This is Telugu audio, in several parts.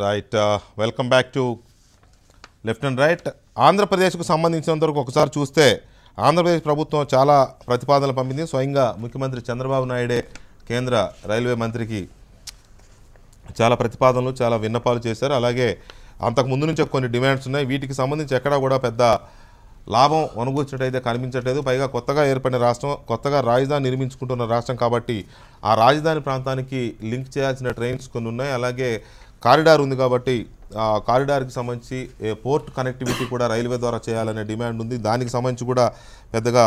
Right welcome back to left and right. ఆంధ్రప్రదేశ్కు సంబంధించినంతవరకు ఒకసారి చూస్తే ఆంధ్రప్రదేశ్ ప్రభుత్వం చాలా ప్రతిపాదనలు పంపింది. స్వయంగా ముఖ్యమంత్రి చంద్రబాబు నాయుడే కేంద్ర రైల్వే మంత్రికి చాలా ప్రతిపాదనలు చాలా విన్నపాలు చేశారు. అలాగే అంతకుముందు నుంచి కొన్ని డిమాండ్స్ ఉన్నాయి. వీటికి సంబంధించి ఎక్కడా కూడా పెద్ద లాభం అనుభవించినట్టయితే కనిపించట్లేదు. పైగా కొత్తగా ఏర్పడిన రాష్ట్రం, కొత్తగా రాజధాని నిర్మించుకుంటున్న రాష్ట్రం కాబట్టి ఆ రాజధాని ప్రాంతానికి లింక్ చేయాల్సిన ట్రైన్స్ కొన్ని ఉన్నాయి. అలాగే కారిడార్ ఉంది కాబట్టి ఆ కారిడార్కి సంబంధించి పోర్ట్ కనెక్టివిటీ కూడా రైల్వే ద్వారా చేయాలనే డిమాండ్ ఉంది. దానికి సంబంధించి కూడా పెద్దగా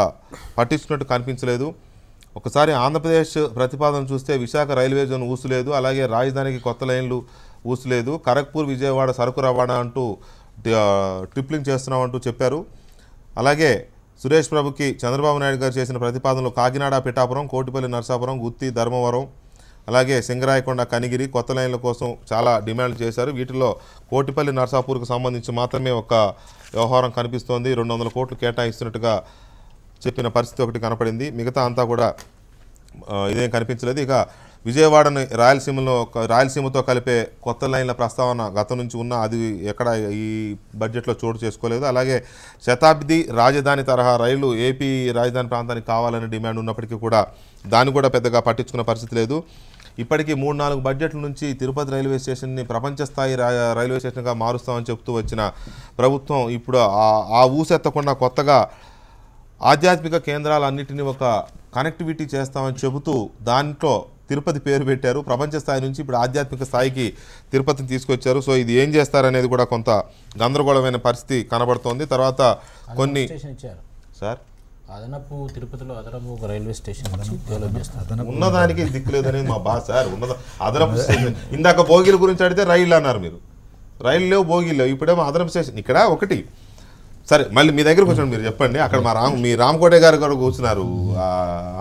పట్టించుకున్నట్టు కనిపించలేదు. ఒకసారి ఆంధ్రప్రదేశ్ ప్రతిపాదన చూస్తే విశాఖ రైల్వే జోన్ ఊసులేదు, అలాగే రాజధానికి కొత్త లైన్లు ఊసులేదు, ఖరగ్పూర్ విజయవాడ సరుకు రవాణా అంటూ ట్రిప్లింగ్ చేస్తున్నామంటూ చెప్పారు. అలాగే సురేష్ ప్రభుకి చంద్రబాబు నాయుడు గారు చేసిన ప్రతిపాదనలు కాకినాడ పిఠాపురం, కోటిపల్లి నరసాపురం, గుత్తి ధర్మవరం, అలాగే సింగరాయకొండ కనిగిరి కొత్త లైన్ల కోసం చాలా డిమాండ్లు చేశారు. వీటిలో కోటిపల్లి నరసాపూర్కు సంబంధించి మాత్రమే ఒక వ్యవహారం కనిపిస్తోంది. 200 కోట్లు కేటాయిస్తున్నట్టుగా చెప్పిన పరిస్థితి ఒకటి కనపడింది. మిగతా అంతా కూడా ఇదేం కనిపించలేదు. ఇక విజయవాడని రాయలసీమతో కలిపే కొత్త లైన్ల ప్రస్తావన గతం నుంచి ఉన్న అది ఎక్కడ ఈ బడ్జెట్లో చోటు చేసుకోలేదు. అలాగే శతాబ్ది రాజధాని తరహా రైలు ఏపీ రాజధాని ప్రాంతానికి కావాలనే డిమాండ్ ఉన్నప్పటికీ కూడా దాన్ని కూడా పెద్దగా పట్టించుకున్న పరిస్థితి లేదు. ఇప్పటికీ 3-4 బడ్జెట్ల నుంచి తిరుపతి రైల్వే స్టేషన్ని ప్రపంచ స్థాయి రైల్వే స్టేషన్గా మారుస్తామని చెప్తూ వచ్చిన ప్రభుత్వం ఇప్పుడు ఆ ఊసెత్తకుండా కొత్తగా ఆధ్యాత్మిక కేంద్రాలన్నింటినీ ఒక కనెక్టివిటీ చేస్తామని చెబుతూ దాంట్లో తిరుపతి పేరు పెట్టారు. ప్రపంచ స్థాయి నుంచి ఇప్పుడు ఆధ్యాత్మిక స్థాయికి తిరుపతిని తీసుకొచ్చారు. సో ఇది ఏం చేస్తారనేది కూడా కొంత గందరగోళమైన పరిస్థితి కనబడుతోంది. తర్వాత కొన్ని సార్ అదనపు తిరుపతిలో అదనపు రైల్వే స్టేషన్ డెవలప్ చేస్తారు. ఉన్నదానికి దిక్కులేదనేది మా బాధ సార్. అదనపు స్టేషన్ ఇందాక భోగిల గురించి అడిగితే రైళ్ళు అన్నారు మీరు. రైళ్ళు లేవు, భోగిలు లేవు, ఇప్పుడేమో అదనపు స్టేషన్ ఇక్కడ ఒకటి. సరే మళ్ళీ మీ దగ్గరకు వచ్చాను, మీరు చెప్పండి. అక్కడ మీ రామకోటే గారు కూడా కూర్చున్నారు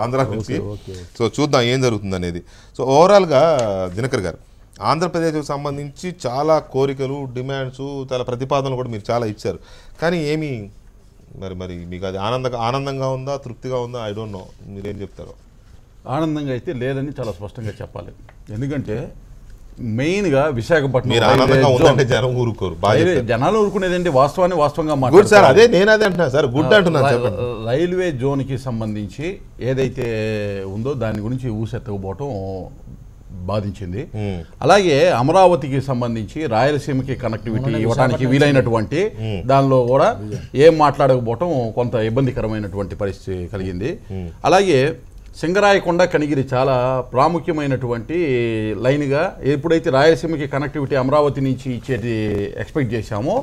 ఆంధ్ర నుంచి. సో చూద్దాం ఏం జరుగుతుంది అనేది. సో ఓవరాల్గా దినకర్ గారు, ఆంధ్రప్రదేశ్కి సంబంధించి చాలా కోరికలు, డిమాండ్స్, చాలా ప్రతిపాదనలు కూడా మీరు చాలా ఇచ్చారు. కానీ ఏమి మరి మీకు అది ఆనందంగా ఉందా, తృప్తిగా ఉందా? ఐ డోంట్ నో, మీరేం చెప్తారో. ఆనందంగా అయితే లేదని చాలా స్పష్టంగా చెప్పాలి. ఎందుకంటే మెయిన్గా విశాఖపట్నం జనాలు ఊరుకునేదండి వాస్తవంగా మాట్లాడారు. అదే నేను అదే అంటున్నా సార్, గుడ్ అంటున్నా. రైల్వే జోన్కి సంబంధించి ఏదైతే ఉందో దాని గురించి ఊసెత్తకపోవటం బాధించింది. అలాగే అమరావతికి సంబంధించి రాయలసీమకి కనెక్టివిటీ ఇవ్వడానికి వీలైనటువంటి దానిలో కూడా ఏం మాట్లాడకపోవటం కొంత ఇబ్బందికరమైనటువంటి పరిస్థితి కలిగింది. అలాగే సింగరాయకొండ కనిగిరి చాలా ప్రాముఖ్యమైనటువంటి లైన్గా ఎప్పుడైతే రాయలసీమకి కనెక్టివిటీ అమరావతి నుంచి ఇచ్చేది ఎక్స్పెక్ట్ చేశామో,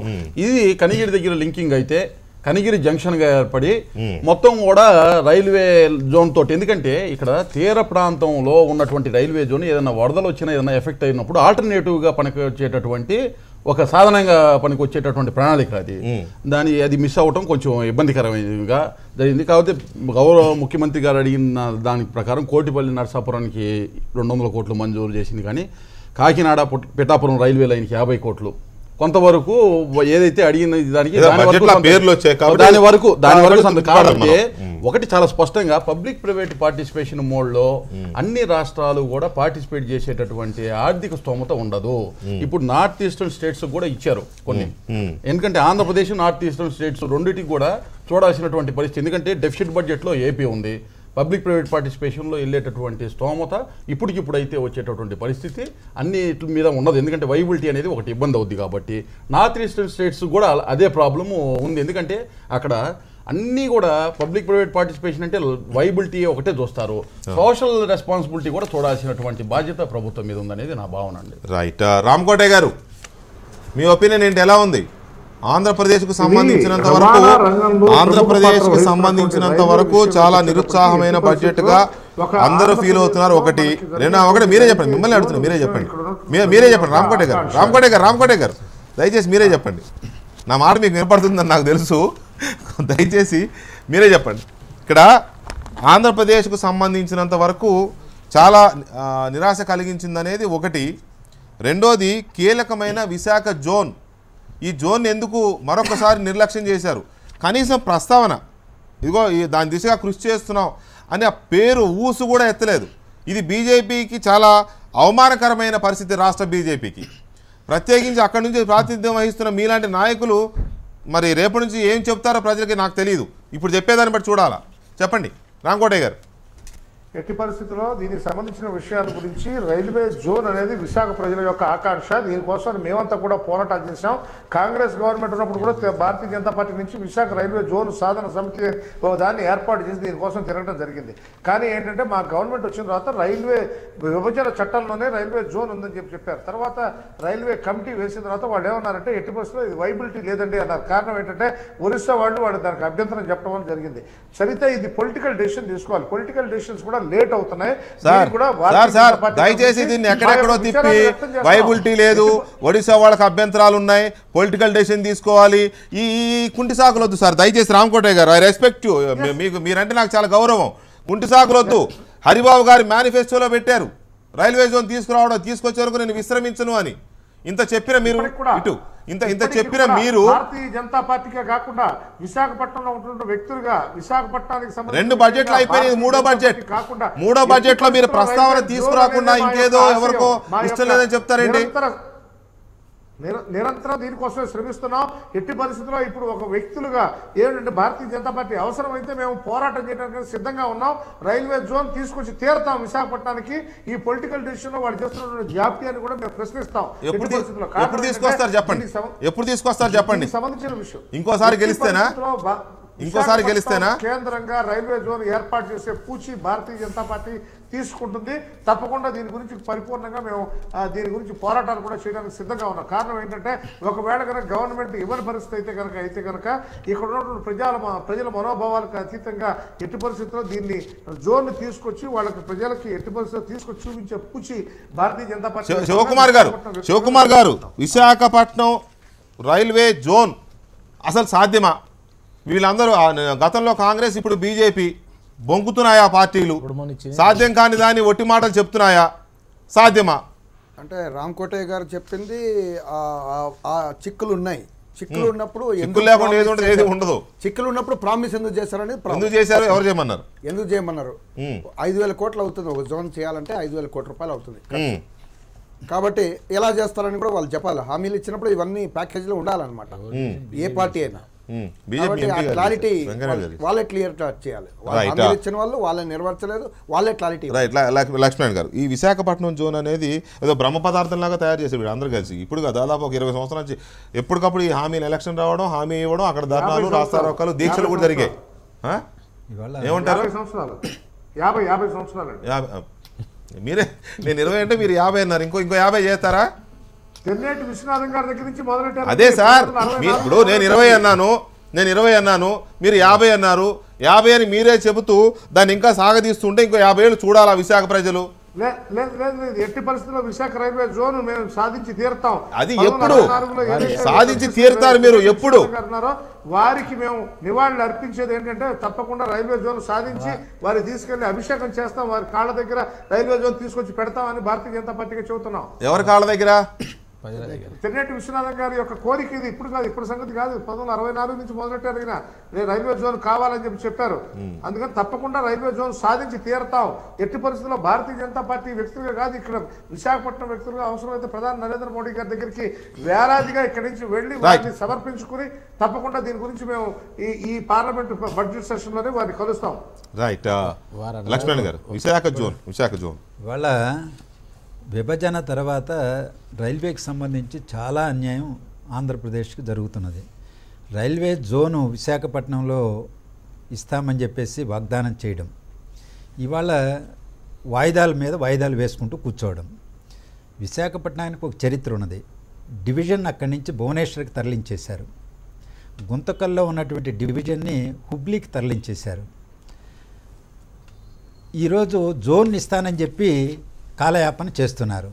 ఇది కనిగిరి దగ్గర లింకింగ్ అయితే కనిగిరి జంక్షన్గా ఏర్పడి మొత్తం కూడా రైల్వే జోన్ తోటి, ఎందుకంటే ఇక్కడ తీర ప్రాంతంలో ఉన్నటువంటి రైల్వే జోన్ ఏదైనా వరదలు వచ్చినా ఏదైనా ఎఫెక్ట్ అయినప్పుడు ఆల్టర్నేటివ్గా పనికి వచ్చేటటువంటి ఒక సాధనంగా పనికి వచ్చేటటువంటి ప్రణాళిక అది మిస్ అవ్వటం కొంచెం ఇబ్బందికరమైనదిగా జరిగింది. కాకపోతే గౌరవ ముఖ్యమంత్రి గారు అడిగిన దాని ప్రకారం కోటిపల్లి నరసాపురానికి 200 కోట్లు మంజూరు చేసింది. కానీ కాకినాడ పిఠాపురం రైల్వే లైన్కి 50 కోట్లు కొంతవరకు ఏదైతే అడిగిన దానికి దాని వరకు కాబట్టి ఒకటి చాలా స్పష్టంగా పబ్లిక్ ప్రైవేట్ పార్టిసిపేషన్ మోడ్లో అన్ని రాష్ట్రాలు కూడా పార్టిసిపేట్ చేసేటటువంటి ఆర్థిక స్తోమత ఉండదు. ఇప్పుడు నార్త్ ఈస్టర్న్ స్టేట్స్ కూడా ఇచ్చారు కొన్ని, ఎందుకంటే ఆంధ్రప్రదేశ్ నార్త్ ఈస్టర్న్ స్టేట్స్ రెండింటికి కూడా చూడాల్సినటువంటి పరిస్థితి. ఎందుకంటే డెఫిసిట్ బడ్జెట్లో ఏపీ ఉంది, పబ్లిక్ ప్రైవేట్ పార్టిసిపేషన్లో వెళ్ళేటటువంటి స్తోమత ఇప్పటికిప్పుడైతే వచ్చేటటువంటి పరిస్థితి అన్నిటి మీద ఉండదు. ఎందుకంటే వైబిలిటీ అనేది ఒకటి ఇబ్బంది అవుద్ది కాబట్టి నార్త్ ఈస్టర్న్ స్టేట్స్ కూడా అదే ప్రాబ్లము ఉంది. ఎందుకంటే అక్కడ అన్నీ కూడా పబ్లిక్ ప్రైవేట్ పార్టిసిపేషన్ అంటే వైబిలిటీ ఒకటే చూస్తారు, సోషల్ రెస్పాన్సిబిలిటీ కూడా చూడాల్సినటువంటి బాధ్యత ప్రభుత్వం మీద ఉందనేది నా భావన అండి. రైట్. రామకోటే గారు, మీ ఒపీనియన్ ఏంటి, ఎలా ఉంది? ఆంధ్రప్రదేశ్కు సంబంధించినంత వరకు చాలా నిరుత్సాహమైన బడ్జెట్గా అందరూ ఫీల్ అవుతున్నారు. ఒకటి మీరే చెప్పండి, మిమ్మల్ని అడుగుతున్నారు, మీరే చెప్పండి. రామకోటే గారు దయచేసి మీరే చెప్పండి. నా మాట మీకు వినపడుతుందని నాకు తెలుసు, దయచేసి మీరే చెప్పండి. ఇక్కడ ఆంధ్రప్రదేశ్కు సంబంధించినంత వరకు చాలా నిరాశ కలిగించిందనేది ఒకటి. రెండోది కీలకమైన విశాఖ జోన్, ఈ జోన్ ఎందుకు మరొకసారి నిర్లక్ష్యం చేశారు? కనీసం ప్రస్తావన, ఇదిగో దాని దిశగా కృషి చేస్తున్నాం అని ఆ పేరు ఊసు కూడా ఎత్తలేదు. ఇది బీజేపీకి చాలా అవమానకరమైన పరిస్థితి. రాష్ట్ర బీజేపీకి ప్రత్యేకించి అక్కడి నుంచి ప్రాతినిధ్యం వహిస్తున్న మీలాంటి నాయకులు మరి రేపటి నుంచి ఏం చెప్తారో ప్రజలకి నాకు తెలియదు. ఇప్పుడు చెప్పేదాన్ని బట్టి చూడాలా. చెప్పండి రామకోటయ్య గారు. ఎట్టి పరిస్థితుల్లో దీనికి సంబంధించిన విషయాల గురించి రైల్వే జోన్ అనేది విశాఖ ప్రజల యొక్క ఆకాంక్ష. దీనికోసం మేమంతా కూడా పోరాటాలు చేసాం. కాంగ్రెస్ గవర్నమెంట్ ఉన్నప్పుడు కూడా భారతీయ జనతా పార్టీ నుంచి విశాఖ రైల్వే జోన్ సాధన సమితి దాన్ని ఏర్పాటు చేసి దీనికోసం తిరగడం జరిగింది. కానీ ఏంటంటే మా గవర్నమెంట్ వచ్చిన తర్వాత రైల్వే విభజన చట్టంలోనే రైల్వే జోన్ ఉందని చెప్పారు. తర్వాత రైల్వే కమిటీ వేసిన తర్వాత వాళ్ళు ఏమన్నారంటే ఎట్టి పరిస్థితుల్లో ఇది వైబిలిటీ లేదండి అన్నారు. కారణం ఏంటంటే ఒరిస్సా వాళ్ళు దానికి అభ్యంతరం చెప్పడం జరిగింది. సరితే ఇది పొలిటికల్ డెసిషన్ తీసుకోవాలి. పొలిటికల్ డెసిషన్స్ కూడా లేట్ అవుతున్నాయి. సార్ దయచేసి దీన్ని ఎక్కడెక్కడో తిప్పి వైబిలిటీ లేదు, ఒడిశా వాళ్ళకి అభ్యంతరాలు ఉన్నాయి, పొలిటికల్ డెసిషన్ తీసుకోవాలి, ఈ కుంటి సాకులు వద్దు సార్ దయచేసి. రామకోటయ్య గారు, ఐ రెస్పెక్ట్ యూ, మీకు మీరంటే నాకు చాలా గౌరవం. కుంటి సాకులు వద్దు. హరిబాబు గారి మేనిఫెస్టోలో పెట్టారు రైల్వే జోన్ తీసుకొచ్చే వరకు నేను విశ్రమించను అని. ఇంత చెప్పిన మీరు ఇటు ఇంత చెప్పిన మీరు భారతీయ జనతా పార్టీకే కాకుండా విశాఖపట్నంలో ఉంటున్న వ్యక్తులుగా విశాఖపట్నానికి సంబంధించి 2 బడ్జెట్లు అయిపోయినాయి. మూడో బడ్జెట్ లో మీరు ప్రస్తావన తీసుకురాకుండా ఇంకేదో ఎవరికో ఇష్టం లేదని చెప్తారేంటి? నిరంతరం దీనికోసమే శ్రమిస్తున్నాం. ఎట్టి పరిస్థితుల్లో ఇప్పుడు ఒక వ్యక్తులుగా ఏంటంటే భారతీయ జనతా పార్టీ అవసరమైతే మేము పోరాటం చేయడానికి సిద్ధంగా ఉన్నాం. రైల్వే జోన్ తీసుకొచ్చి తీరుతాం విశాఖపట్నానికి. ఈ పొలిటికల్ డెసిషన్ లో వాళ్ళు చేస్తున్న జాప్యాన్ని కూడా మేము ప్రశ్నిస్తాం. ఎప్పుడు తీసుకొస్తారు చెప్పండి. సంబంధించిన విషయం ఇంకోసారి గెలిస్తేనా కేంద్రంగా రైల్వే జోన్ ఏర్పాటు చేసే పూచి భారతీయ జనతా పార్టీ తీసుకుంటుంది. తప్పకుండా దీని గురించి పరిపూర్ణంగా మేము దీని గురించి పోరాటాలు కూడా చేయడానికి సిద్ధంగా ఉన్నాం. కారణం ఏంటంటే ఒకవేళ కనుక గవర్నమెంట్ ఇవ్వని పరిస్థితి అయితే కనుక ఇక్కడ ఉన్నటువంటి ప్రజల మనోభావాలకు అతీతంగా ఎట్టి పరిస్థితుల్లో దీన్ని జోన్ తీసుకొచ్చి వాళ్ళకి ప్రజలకి ఎట్టి పరిస్థితుల్లో తీసుకొచ్చి చూపించే పూచి భారతీయ జనతా పార్టీ. శివకుమార్ గారు, విశాఖపట్నం రైల్వే జోన్ అసలు సాధ్యమా? వీళ్ళందరూ గతంలో కాంగ్రెస్, ఇప్పుడు బీజేపీ బొంకుతున్నాయా పార్టీలు? సాధ్యం కాని దాన్ని ఒట్టి మాటలు చెప్తున్నాయా? సాధ్యమా? అంటే రామకోటయ్య గారు చెప్పింది ఆ చిక్కులు ఉన్నాయి. చిక్కులు ఉన్నప్పుడు ఏది ఉండదు. చిక్కులు ఉన్నప్పుడు ప్రామిస్ ఎందుకు చేశారని ఎందుకు చేశారు? ఎవరు చేయమన్నారు? ఎందుకు చేయమన్నారు? 5,000 కోట్లు అవుతుంది ఒక జోన్ చేయాలంటే 5,000 కోట్ల రూపాయలు అవుతుంది. కాబట్టి ఎలా చేస్తారని కూడా వాళ్ళు చెప్పాలి. హామీలు ఇచ్చినప్పుడు ఇవన్నీ ప్యాకేజీలో ఉండాలన్నమాట. ఏ పార్టీ అయినా క్లారిటీ వాళ్ళే క్లియర్ చేయాలి. హామీలు ఇచ్చిన వాళ్ళు వాళ్ళని నెరవేర్చలేదు, వాళ్ళే క్లారిటీ. లక్ష్మణ్ గారు, ఈ విశాఖపట్నం జోన్ అనేది ఏదో బ్రహ్మ పదార్థం లాగా తయారు చేసేవాడు అందరూ కలిసి. ఇప్పుడు దాదాపు ఒక 20 సంవత్సరాల నుంచి ఎప్పటికప్పుడు ఈ హామీలు ఎలక్షన్ రావడం, హామీ ఇవ్వడం, అక్కడ ధర్నాలు, రాస్తారోకాలు, దీక్షలు కూడా జరిగాయి. ఏమంటారు? 50 సంవత్సరాలు మీరే, నేను 20 అంటే మీరు 50 అన్నారు. ఇంకో 50 చేస్తారా? విశ్వనాథం గారి దగ్గర నుంచి మొదలెట్టారు. అదే సార్, ఇప్పుడు నేను 20 అన్నాను, మీరు 50 అన్నారు. 50 అని మీరే చెబుతూ దాన్ని ఇంకా సాగదీస్తుంటే ఇంకో 50 ఏళ్ళు చూడాలా విశాఖ ప్రజలు? లేదు, ఎట్టి పరిస్థితుల్లో విశాఖ రైల్వే జోన్ మేము సాధించి తీరుతాం. అది ఎప్పుడు సాధించి తీరుతారు మీరు? ఎప్పుడు? వారికి మేము నివాళులు అర్పించేది ఏంటంటే తప్పకుండా రైల్వే జోన్ సాధించి వారికి తీసుకెళ్లి అభిషేకం చేస్తాం. వారి కాళ్ళ దగ్గర రైల్వే జోన్ తీసుకొచ్చి పెడతామని భారతీయ జనతా పార్టీకి చెబుతున్నాం. ఎవరి కాళ్ళ దగ్గర? తెన్నేటి విశ్వనాథం గారి యొక్క కోరిక ఇది. ఇప్పుడు కాదు, ఇప్పుడు సంగతి కాదు. 1964 నుంచి మొదలెట్టారు. రైల్వే జోన్ కావాలని చెప్పారు. అందుకని తప్పకుండా రైల్వే జోన్ సాధించి తీరుతాం. ఎట్టి పరిస్థితుల్లో భారతీయ జనతా పార్టీ వ్యక్తులుగా కాదు, ఇక్కడ విశాఖపట్నం వ్యక్తులుగా అవసరమైతే ప్రధాని నరేంద్ర మోడీ గారి దగ్గరికి వేలాదిగా ఇక్కడి నుంచి వెళ్లి వారిని సమర్పించుకుని తప్పకుండా దీని గురించి మేము ఈ పార్లమెంట్ బడ్జెట్ సెషన్ లోనే వారిని కలుస్తాం. రైట్. లక్ష్మణ్ గారు, విశాఖ జోన్ వాళ్ళ విభజన తర్వాత రైల్వేకి సంబంధించి చాలా అన్యాయం ఆంధ్రప్రదేశ్కి జరుగుతున్నది. రైల్వే జోను విశాఖపట్నంలో ఇస్తామని చెప్పేసి వాగ్దానం చేయడం, ఇవాళ వాయిదాల మీద వాయిదాలు వేసుకుంటూ కూర్చోవడం. విశాఖపట్నానికి ఒక చరిత్ర ఉన్నది. డివిజన్ అక్కడి నుంచి భువనేశ్వర్కి తరలించేశారు. గుంతకల్లో ఉన్నటువంటి డివిజన్ని హుబ్లీకి తరలించేశారు. ఈరోజు జోన్ ఇస్తానని చెప్పి కాలయాపన చేస్తున్నారు.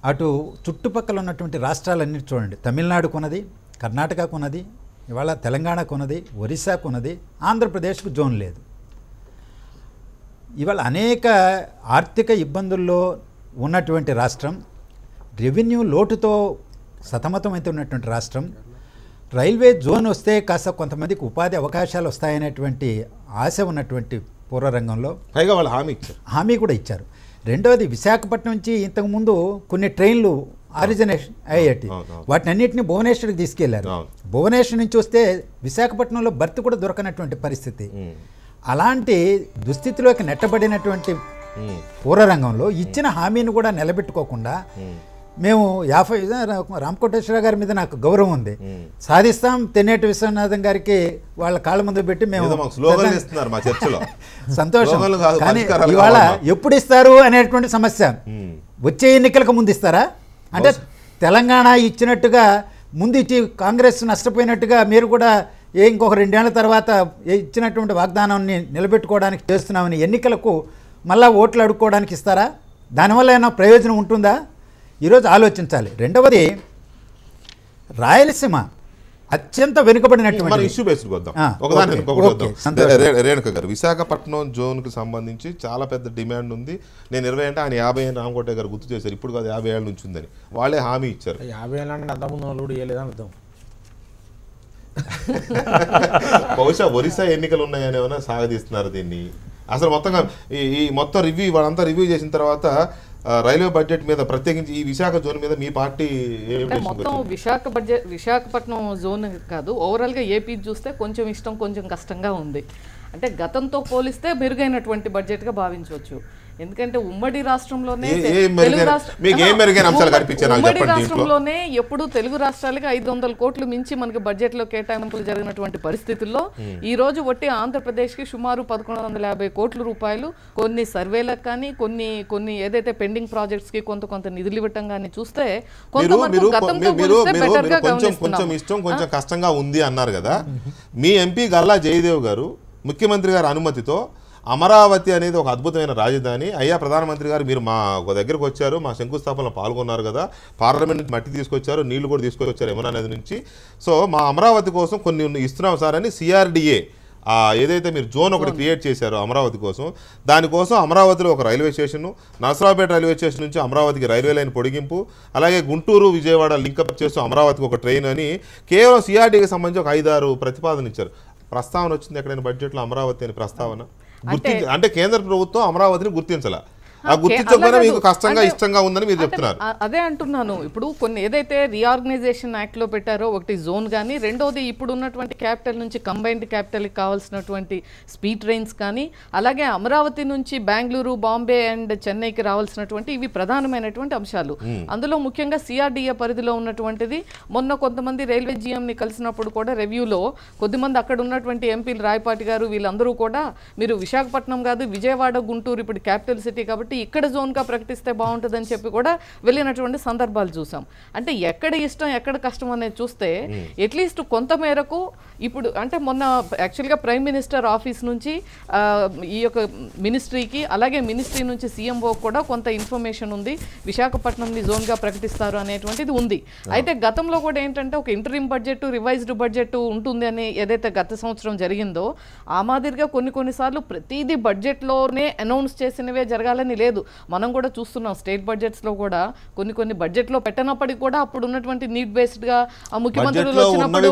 అటు చుట్టుపక్కల ఉన్నటువంటి రాష్ట్రాలన్నీ చూడండి. తమిళనాడుకు ఉన్నది, కర్ణాటకకు ఉన్నది, ఇవాళ తెలంగాణకు ఉన్నది, ఒరిస్సాకు ఉన్నది, ఆంధ్రప్రదేశ్కు జోన్ లేదు. ఇవాళ అనేక ఆర్థిక ఇబ్బందుల్లో ఉన్నటువంటి రాష్ట్రం, రెవెన్యూ లోటుతో సతమతమవుతున్నటువంటి రాష్ట్రం. రైల్వే జోన్ వస్తే కాస్త కొంతమందికి ఉపాధి అవకాశాలు వస్తాయనేటువంటి ఆశ ఉన్నటువంటి పూర్వరంగంలో పైగా వాళ్ళు హామీ కూడా ఇచ్చారు. రెండవది, విశాఖపట్నం నుంచి ఇంతకుముందు కొన్ని ట్రైన్లు ఆరిజినేషన్ అయ్యేటి. వాటిని అన్నింటినీ భువనేశ్వర్కి తీసుకెళ్లారు. భువనేశ్వర్ నుంచి వస్తే విశాఖపట్నంలో బర్త్ కూడా దొరకనటువంటి పరిస్థితి. అలాంటి దుస్థితిలోకి నెట్టబడినటువంటి పూర్వరంగంలో ఇచ్చిన హామీని కూడా నిలబెట్టుకోకుండా మేము 50 రామకోటేశ్వర గారి మీద నాకు గౌరవం ఉంది, సాధిస్తాం, తెన్నేటి విశ్వనాథం గారికి వాళ్ళ కాళ్ళ ముందు పెట్టి మేము సంతోషం. కానీ ఇవాళ ఎప్పుడు ఇస్తారు అనేటువంటి సమస్య. వచ్చే ఎన్నికలకు ముందు ఇస్తారా అంటే తెలంగాణ ఇచ్చినట్టుగా ముందు ఇచ్చి కాంగ్రెస్ నష్టపోయినట్టుగా మీరు కూడా ఇంకొక 2 ఏళ్ల తర్వాత ఇచ్చినటువంటి వాగ్దానాన్ని నిలబెట్టుకోవడానికి చేస్తున్నామని ఎన్నికలకు మళ్ళా ఓట్లు అడుక్కోవడానికి ఇస్తారా? దానివల్ల ఏమైనా ప్రయోజనం ఉంటుందా? ఈరోజు ఆలోచించాలి. రెండవది రాయలసీమ అత్యంత వెనుకబడినటువంటి ఇష్యూ బేస్డ్ వద్దాం. రేణుక గారు, విశాఖపట్నం జోన్కి సంబంధించి చాలా పెద్ద డిమాండ్ ఉంది. నేను 20 అంటే ఆయన 50 అని రామకోట గారు గుర్తు చేశారు. ఇప్పుడు కాదు 50 ఏళ్ళ నుంచి ఉందని వాళ్ళే హామీ ఇచ్చారు. 50 ఏళ్ళ అంటే అంతకుముందు వాళ్ళు కూడా ఇవ్వలేదని అర్థం. బహుశా ఒరిస్సా ఎన్నికలు ఉన్నాయని ఏమైనా సాగదీస్తున్నారు దీన్ని. అసలు మొత్తంగా ఈ మొత్తం రివ్యూ వాళ్ళంతా రివ్యూ చేసిన తర్వాత రైల్వే బడ్జెట్ మీద ప్రత్యేకించి ఈ విశాఖ జోన్ మీద మీ పార్టీ మొత్తం విశాఖపట్నం జోన్ కాదు, ఓవరాల్గా ఏపీ చూస్తే కొంచెం ఇష్టం కొంచెం కష్టంగా ఉంది. అంటే గతంతో పోలిస్తే మెరుగైనటువంటి బడ్జెట్గా భావించవచ్చు. ఎందుకంటే ఉమ్మడి రాష్ట్రంలోనే ఎప్పుడు తెలుగు రాష్ట్రాలకి 500 కోట్లు మించి మనకి బడ్జెట్లో కేటాయింపులు జరిగినటువంటి పరిస్థితుల్లో ఈ రోజు ఒట్టి ఆంధ్రప్రదేశ్కి సుమారు 1150 కోట్ల రూపాయలు కొన్ని సర్వేలకు కానీ కొన్ని ఏదైతే పెండింగ్ ప్రాజెక్ట్స్ కి కొంత నిధులు ఇవ్వటం కానీ చూస్తే కొంచెం ఇష్టం కొంచెం కష్టంగా ఉంది అన్నారు కదా. మీ ఎంపీ గల్లా జయదేవ్ గారు ముఖ్యమంత్రి గారి అనుమతితో అమరావతి అనేది ఒక అద్భుతమైన రాజధాని, అయ్యా ప్రధానమంత్రి గారు మీరు మా దగ్గరకు వచ్చారు, మా శంకుస్థాపనలో పాల్గొన్నారు కదా, పార్లమెంట్ నుంచి మట్టి తీసుకొచ్చారు, నీళ్లు కూడా తీసుకొచ్చారు యమునా నది నుంచి, సో మా అమరావతి కోసం కొన్ని ఇస్తున్నాం సార్ అని CRDA ఏదైతే మీరు జోన్ ఒకటి క్రియేట్ చేశారో అమరావతి కోసం, దానికోసం అమరావతిలో ఒక railway station, Narasaraopet railway station నుంచి అమరావతికి రైల్వే లైన్ పొడిగింపు, అలాగే గుంటూరు విజయవాడ లింకప్ చేస్తూ అమరావతికి ఒక ట్రైన్ అని కేవలం CRDAకి సంబంధించి ఒక 5-6 ప్రతిపాదన ఇచ్చారు. ప్రస్తావన వచ్చింది ఎక్కడైనా బడ్జెట్లో అమరావతి అని ప్రస్తావన? అంటే కేంద్ర ప్రభుత్వం అమరావతిని గుర్తించాల, గుర్తించకపోయినా మీకు కష్టంగా ఇష్టంగా ఉందని మీరు చెప్తున్నారు. అదే అంటున్నాను. ఇప్పుడు కొన్ని ఏదైతే రీఆర్గనైజేషన్ యాక్ట్ లో పెట్టారో ఒకటి జోన్ కానీ, రెండోది ఇప్పుడు ఉన్నటువంటి క్యాపిటల్ నుంచి కంబైన్డ్ క్యాపిటల్ కావాల్సినటువంటి స్పీడ్ ట్రైన్స్ కానీ, అలాగే అమరావతి నుంచి బెంగళూరు, బాంబే అండ్ చెన్నైకి రావాల్సినటువంటి ఇవి ప్రధానమైనటువంటి అంశాలు. అందులో ముఖ్యంగా CRDA పరిధిలో ఉన్నటువంటిది. మొన్న కొంతమంది రైల్వే GMని కలిసినప్పుడు కూడా రివ్యూలో కొద్దిమంది అక్కడ ఉన్నటువంటి ఎంపీలు రాయపాటి గారు వీళ్ళందరూ కూడా మీరు విశాఖపట్నం కాదు విజయవాడ గుంటూరు ఇప్పుడు క్యాపిటల్ సిటీ కాబట్టి ఇక్కడ జోన్గా ప్రకటిస్తే బాగుంటుందని చెప్పి కూడా వెళ్ళినటువంటి సందర్భాలు చూసాం. అంటే ఎక్కడ ఇష్టం ఎక్కడ కష్టం అనేది చూస్తే అట్లీస్ట్ కొంతమేరకు ఇప్పుడు అంటే మొన్న యాక్చువల్గా ప్రైమ్ మినిస్టర్ ఆఫీస్ నుంచి ఈ యొక్క మినిస్ట్రీకి అలాగే మినిస్ట్రీ నుంచి CMO కూడా కొంత ఇన్ఫర్మేషన్ ఉంది, విశాఖపట్నంని జోన్గా ప్రకటిస్తారు అనేటువంటిది ఉంది. అయితే గతంలో కూడా ఏంటంటే ఒక ఇంటరిమ్ బడ్జెట్ రివైజ్డ్ బడ్జెట్ ఉంటుంది అని ఏదైతే గత సంవత్సరం జరిగిందో ఆ మాదిరిగా కొన్నిసార్లు ప్రతిదీ బడ్జెట్లోనే అనౌన్స్ చేసినవే జరగాలని లేదు. మనం కూడా చూస్తున్నాం స్టేట్ బడ్జెట్స్లో కూడా కొన్ని బడ్జెట్లో పెట్టనప్పటికీ కూడా అప్పుడు ఉన్నటువంటి నీడ్ బేస్డ్గా ముఖ్యమంత్రులు వచ్చినప్పుడు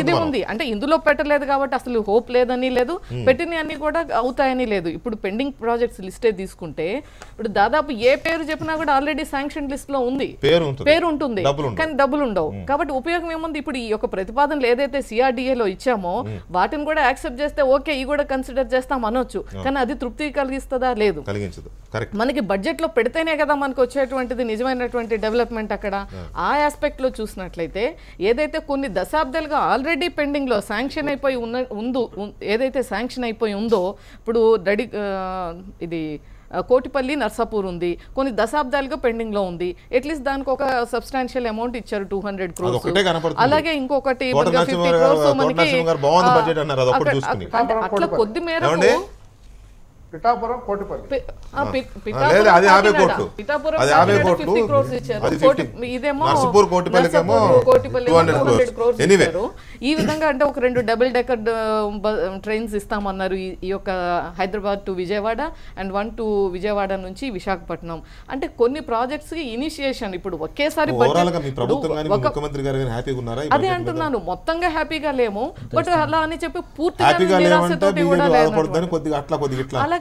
ఇది ఉంది. అంటే ఇందులో పెట్టలేదు కాబట్టి అసలు హోప్ లేదని లేదు, పెట్టిన అన్ని కూడా అవుతాయని లేదు. ఇప్పుడు పెండింగ్ ప్రాజెక్ట్స్ లిస్టే తీసుకుంటే ఇప్పుడు దాదాపు ఏ పేరు చెప్పినా కూడా ఆల్రెడీ శాంక్షన్ లిస్ట్ లో ఉంది, పేరు ఉంటుంది కానీ డబ్బులు ఉండవు. కాబట్టి ఉపయోగం ఏముంది? ఇప్పుడు ఈ యొక్క ప్రతిపాదనలు ఏదైతే CRDAలో ఇచ్చామో వాటిని కూడా యాక్సెప్ట్ చేస్తే ఓకే ఈ కూడా కన్సిడర్ చేస్తాం అనొచ్చు, కానీ అది తృప్తి కలిగిస్తుందా? లేదు. మనకి బడ్జెట్ లో పెడితేనే కదా మనకు వచ్చేటువంటిది నిజమైనటువంటి డెవలప్మెంట్. అక్కడ ఆ ఆస్పెక్ట్ లో చూసినట్లయితే ఏదైతే కొన్ని దశాబ్దాలుగా ఆల్రెడీ పెండింగ్ లో శాంక్షన్ అయిపోయి ఏదైతే శాంక్షన్ అయిపోయి ఉందో ఇప్పుడు ఇది కోటిపల్లి నర్సాపూర్ ఉంది, కొన్ని దశాబ్దాలుగా పెండింగ్ లో ఉంది. అట్లీస్ట్ దానికి ఒక సబ్స్టాన్షియల్ అమౌంట్ ఇచ్చారు 200 crores. అలాగే ఇంకొకటి 50 crores మనకి అట్లా కొద్ది మేరకు పిఠాపురం కోటిపల్లి ఈ విధంగా అంటే ఒక 2 డబుల్ డెకర్ ట్రైన్స్ ఇస్తామన్నారు ఈ యొక్క Hyderabad to Vijayawada and 1 to Vijayawada నుంచి విశాఖపట్నం. అంటే కొన్ని ప్రాజెక్ట్స్ కి ఇనిషియేషన్ ఇప్పుడు ఒకేసారి అదే అంటున్నాను, మొత్తంగా హ్యాపీగా లేము బట్ అలా అని చెప్పి పూర్తిగా నిరాశతోటి కూడా లేదు.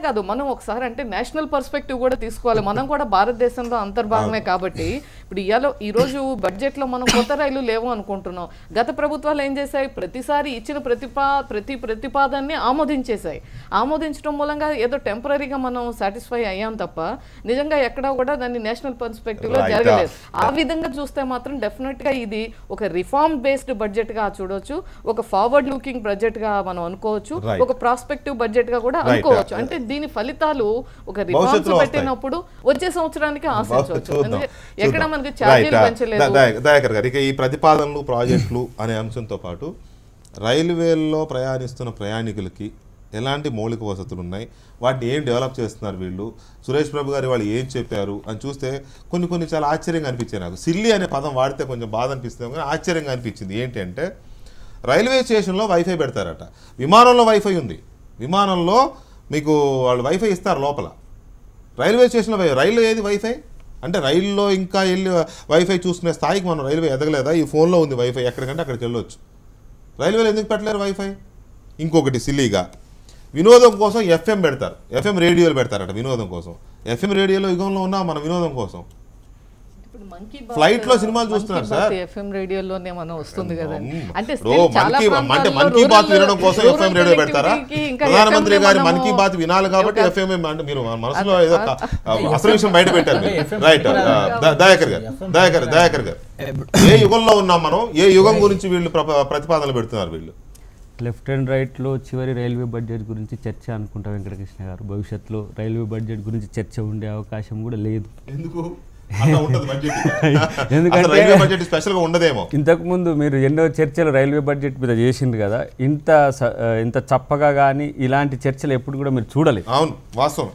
కాదు, మనం ఒకసారి అంటే నేషనల్ పర్స్పెక్టివ్ కూడా తీసుకోవాలి. మనం కూడా భారతదేశంలో అంతర్భాగమే కాబట్టి ఇప్పుడు ఈరోజు బడ్జెట్లో మనం కొత్త రైలు లేవు అనుకుంటున్నాం. గత ప్రభుత్వాలు ఏం చేశాయి, ప్రతిసారి ఇచ్చిన ప్రతి ప్రతిపాదనని ఆమోదించేశాయి. ఆమోదించడం మూలంగా ఏదో టెంపరీగా మనం సాటిస్ఫై అయ్యాం తప్ప నిజంగా ఎక్కడా కూడా దాన్ని నేషనల్ పర్స్పెక్టివ్లో జరగలేదు. ఆ విధంగా చూస్తే మాత్రం డెఫినెట్గా ఇది ఒక రిఫార్మ్ బేస్డ్ బడ్జెట్గా చూడవచ్చు, ఒక ఫార్వర్డ్ లుకింగ్ బడ్జెట్గా మనం అనుకోవచ్చు, ఒక ప్రాస్పెక్టివ్ బడ్జెట్గా కూడా అనుకోవచ్చు. అంటే దీని ఫలితాలు ఒక రిఫార్మ్స్ పెట్టినప్పుడు వచ్చే సంవత్సరానికి ఆశించవచ్చు. ఎక్కడ మనకి ఛార్జీలు పెంచలేదు. దయాకర్ గారు, ఇక ఈ ప్రతిపాదనలు ప్రాజెక్టులు అనే అంశంతో పాటు రైల్వేల్లో ప్రయాణిస్తున్న ప్రయాణికులకి ఎలాంటి మౌలిక వసతులు ఉన్నాయి, వాటిని ఏం డెవలప్ చేస్తున్నారు వీళ్ళు, సురేష్ ప్రభు గారు వాళ్ళు ఏం చెప్పారు అని చూస్తే కొన్ని చాలా ఆశ్చర్యంగా అనిపించాయి నాకు. సిల్లీ అనే పదం వాడితే కొంచెం బాధ అనిపిస్తుంది కానీ ఆశ్చర్యంగా అనిపించింది. ఏంటి అంటే రైల్వే స్టేషన్లో వైఫై పెడతారట, విమానంలో వైఫై ఉంది, విమానంలో మీకు వాళ్ళు వైఫై ఇస్తారు లోపల, రైల్వే స్టేషన్లో రైల్లో ఏది వైఫై అంటే రైల్లో ఇంకా వెళ్ళి వైఫై చూసుకునే స్థాయికి మనం రైల్వే ఎదగలేదా? ఈ ఫోన్లో ఉంది వైఫై, ఎక్కడికంటే అక్కడికి వెళ్ళొచ్చు. రైల్వేలో ఎందుకు పెట్టలేరు వైఫై? ఇంకొకటి సిల్లీగా వినోదం కోసం ఎఫ్ఎం పెడతారు, ఎఫ్ఎం రేడియోలు పెడతారట వినోదం కోసం. ఎఫ్ఎం రేడియోలో యుగంలో ఉన్నా మన వినోదం కోసం ఫ్లైట్ లో సినిమాలు చూస్తున్నారు సార్. ఎఫ్ఎం రేడియోలోనే మనం వస్తుంది కదండి. అంటే మన్ కీ బాత్ వినడం కోసం ఎఫ్ఎం రేడియో పెడతారా? ప్రధానమంత్రి గారి మన్ కీ బాత్ వినాలి కాబట్టి ఎఫ్ఎం. అంటే మీరు మనసులో ఏదో అసలు విషయం బయట పెట్టారు. రైట్, దయాకర్ గారు, ఏ యుగంలో ఉన్నాం మనం? ఏ యుగం గురించి వీళ్ళు ప్రతిపాదనలు పెడుతున్నారు వీళ్ళు? లెఫ్ట్ అండ్ రైట్లో చివరి రైల్వే బడ్జెట్ గురించి చర్చ అనుకుంటా వెంకటకృష్ణ గారు. భవిష్యత్తులో రైల్వే బడ్జెట్ గురించి చర్చ ఉండే అవకాశం కూడా లేదు. ఎందుకంటే స్పెషల్గా ఉండదేమో. ఇంతకుముందు మీరు ఎన్నో చర్చలు రైల్వే బడ్జెట్ మీద చేసిండ్రు కదా, ఇంత చప్పగా కానీ ఇలాంటి చర్చలు ఎప్పుడు కూడా మీరు చూడలేదు. అవును, వాస్తవం.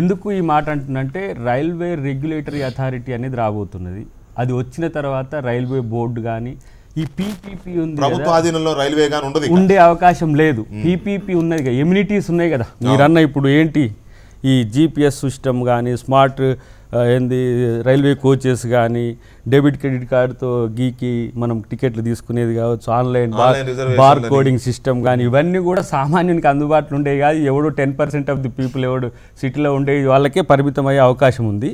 ఎందుకు ఈ మాట అంటున్నంటే రైల్వే రెగ్యులేటరీ అథారిటీ అనేది రాబోతున్నది. అది వచ్చిన తర్వాత రైల్వే బోర్డు కానీ ఈ పీపీపీ ఉంది, ప్రభుత్వ ఆధీనంలో రైల్వే గాని ఉండదు, ఉండే అవకాశం లేదు. పీపీపీ ఉన్నది కదా, ఎమ్యూనిటీస్ ఉన్నాయి కదా. మీరన్న ఇప్పుడు ఏంటి ఈ జీపీఎస్ సిస్టమ్ కానీ, స్మార్ట్ ఏంది రైల్వే కోచెస్ కానీ, డెబిట్ క్రెడిట్ కార్డుతో గీకి మనం టికెట్లు తీసుకునేది కావచ్చు, ఆన్లైన్ బార్ కోడింగ్ సిస్టమ్ కానీ, ఇవన్నీ కూడా సామాన్యునికి అందుబాటులో ఉండేవి కాదు. ఎవడో 10% ఆఫ్ ది పీపుల్ ఎవడు సిటీలో ఉండే వాళ్ళకే పరిమితం అయ్యే అవకాశం ఉంది.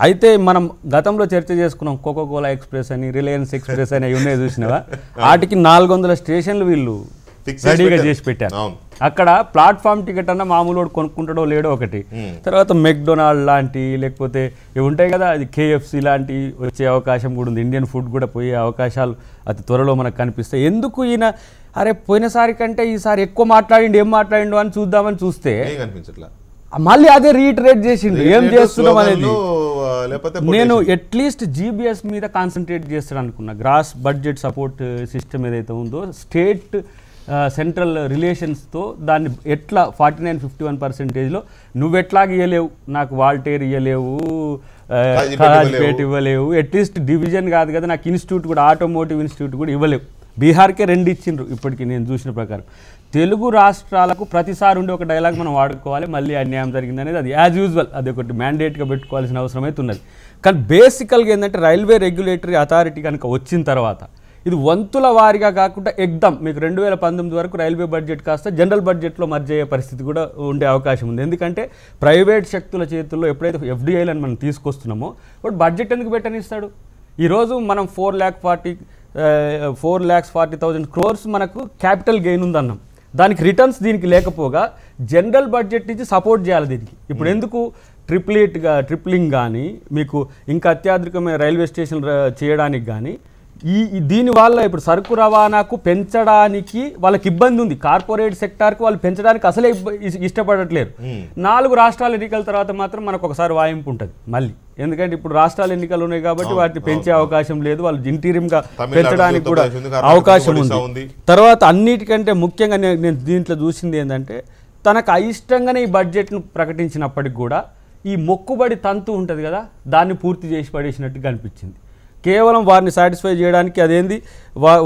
అయితే మనం గతంలో చర్చ చేసుకున్నాం, కోకోకోలా ఎక్స్ప్రెస్ అని, రిలయన్స్ ఎక్స్ప్రెస్ అని ఉన్నాయి చూసినవా, వాటికి 400 స్టేషన్లు వీళ్ళు రెడీగా చేసి పెట్టారు. అక్కడ ప్లాట్ఫామ్ టికెట్ అన్న మామూలు కొనుక్కుంటాడో లేడో ఒకటి. తర్వాత మెక్డొనాల్డ్ లాంటి, లేకపోతే ఇవి ఉంటాయి కదా, అది కేఎఫ్సి లాంటి వచ్చే అవకాశం కూడా ఉంది. ఇండియన్ ఫుడ్ కూడా పోయే అవకాశాలు అతి త్వరలో మనకు కనిపిస్తాయి. ఎందుకు ఈయన అరే పోయినసారి కంటే ఈసారి ఎక్కువ మాట్లాడిండు, ఏం మాట్లాడిండు అని చూద్దామని చూస్తే మళ్ళీ అదే రీటరేట్ చేసిండు. ఏం చేస్తున్నాం అనేది నేను అట్లీస్ట్ జీబీఎస్ మీద కాన్సన్ట్రేట్ చేస్తాడు అనుకున్నా. గ్రాస్ బడ్జెట్ సపోర్ట్ సిస్టమ్ ఏదైతే ఉందో, స్టేట్ సెంట్రల్ రిలేషన్స్తో దాన్ని ఎట్లా 49-51%లో నువ్వెట్లాగా ఇవ్వలేవు, నాకు వాల్టేర్ ఇవ్వలేవు, కాజ్పేట్ ఇవ్వలేవు, అట్లీస్ట్ డివిజన్ కాదు కదా నాకు ఇన్స్టిట్యూట్ కూడా, ఆటోమోటివ్ ఇన్స్టిట్యూట్ కూడా ఇవ్వలేవు. బీహార్కే 2 ఇచ్చిండ్రు ఇప్పటికి నేను చూసిన ప్రకారం. తెలుగు రాష్ట్రాలకు ప్రతిసారి ఉండే ఒక డైలాగ్ మనం వాడుకోవాలి, మళ్ళీ అన్యాయం జరిగింది అనేది అది యాజ్ యూజువల్, అది ఒకటి మ్యాండేట్గా పెట్టుకోవాల్సిన అవసరం అయితే ఉన్నది. కానీ బేసికల్గా ఏంటంటే రైల్వే రెగ్యులేటరీ అథారిటీ కనుక వచ్చిన తర్వాత ఇది వంతుల వారిగా కాకుండా ఎగ్దమ్ మీకు 2019 వరకు రైల్వే బడ్జెట్ కాస్త జనరల్ బడ్జెట్లో మర్జ్ అయ్యే పరిస్థితి కూడా ఉండే అవకాశం ఉంది. ఎందుకంటే ప్రైవేట్ శక్తుల చేతుల్లో ఎప్పుడైతే ఎఫ్డిఐలను మనం తీసుకొస్తున్నామో ఇప్పుడు బడ్జెట్ ఎందుకు పెట్టనిస్తాడు? ఈరోజు మనం 4,40,000 crores మనకు క్యాపిటల్ గెయిన్ ఉందన్నాం, దానికి రిటర్న్స్ దీనికి లేకపోగా జనరల్ బడ్జెట్ నుంచి సపోర్ట్ చేయాలి దీనికి. ఇప్పుడు ఎందుకు ట్రిప్లింగ్ కానీ, మీకు ఇంకా అత్యాధునికమైన రైల్వే స్టేషన్ చేయడానికి కానీ, దీనివల్ల ఇప్పుడు సరుకు రవాణాకు పెంచడానికి వాళ్ళకి ఇబ్బంది ఉంది. కార్పొరేట్ సెక్టార్కి వాళ్ళు పెంచడానికి అసలే ఇష్టపడట్లేరు. 4 రాష్ట్రాల ఎన్నికల తర్వాత మాత్రం మనకు ఒకసారి వాయింపు ఉంటుంది మళ్ళీ. ఎందుకంటే ఇప్పుడు రాష్ట్రాల ఎన్నికలు ఉన్నాయి కాబట్టి వాటిని పెంచే అవకాశం లేదు, వాళ్ళు ఇంటీరియంగా పెంచడానికి కూడా అవకాశం ఉంది. తర్వాత అన్నిటికంటే ముఖ్యంగా నేను దీంట్లో చూసింది ఏంటంటే, తనకు అయిష్టంగానే ఈ బడ్జెట్ను ప్రకటించినప్పటికి కూడా ఈ మొక్కుబడి తంతు ఉంటుంది కదా, దాన్ని పూర్తి చేసి పడేసినట్టుగా అనిపించింది. కేవలం వారిని సాటిస్ఫై చేయడానికి అదేంది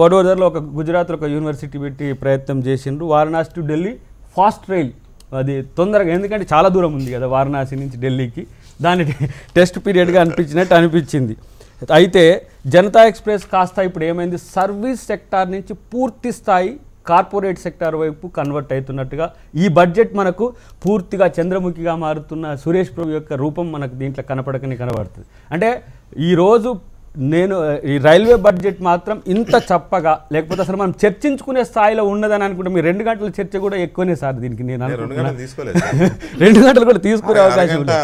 వడోదరలో ఒక గుజరాత్లో ఒక యూనివర్సిటీ పెట్టి ప్రయత్నం చేసిండ్రు. Varanasi to Delhi fast rail, అది తొందరగా, ఎందుకంటే చాలా దూరం ఉంది కదా వారణాసి నుంచి ఢిల్లీకి, దాన్ని టెస్ట్ పీరియడ్గా అనిపించింది. అయితే జనతా ఎక్స్ప్రెస్ కాస్త ఇప్పుడు ఏమైంది, సర్వీస్ సెక్టార్ నుంచి పూర్తి స్థాయి కార్పొరేట్ సెక్టార్ వైపు కన్వర్ట్ అవుతున్నట్టుగా ఈ బడ్జెట్ మనకు పూర్తిగా చంద్రముఖిగా మారుతున్న సురేష్ ప్రభు యొక్క రూపం మనకు దీంట్లో కనపడకనే కనబడుతుంది. అంటే ఈరోజు నేను ఈ రైల్వే బడ్జెట్ మాత్రం ఇంత చప్పగా లేకపోతే అసలు మనం చర్చించుకునే స్థాయిలో ఉన్నదని అనుకుంటే మీ 2 గంటల చర్చ కూడా ఎక్కువనే సార్ దీనికి నేను 2 గంటలు తీసుకోలేదు 2 గంటలు కూడా తీసుకునే అవకాశం ఉంది.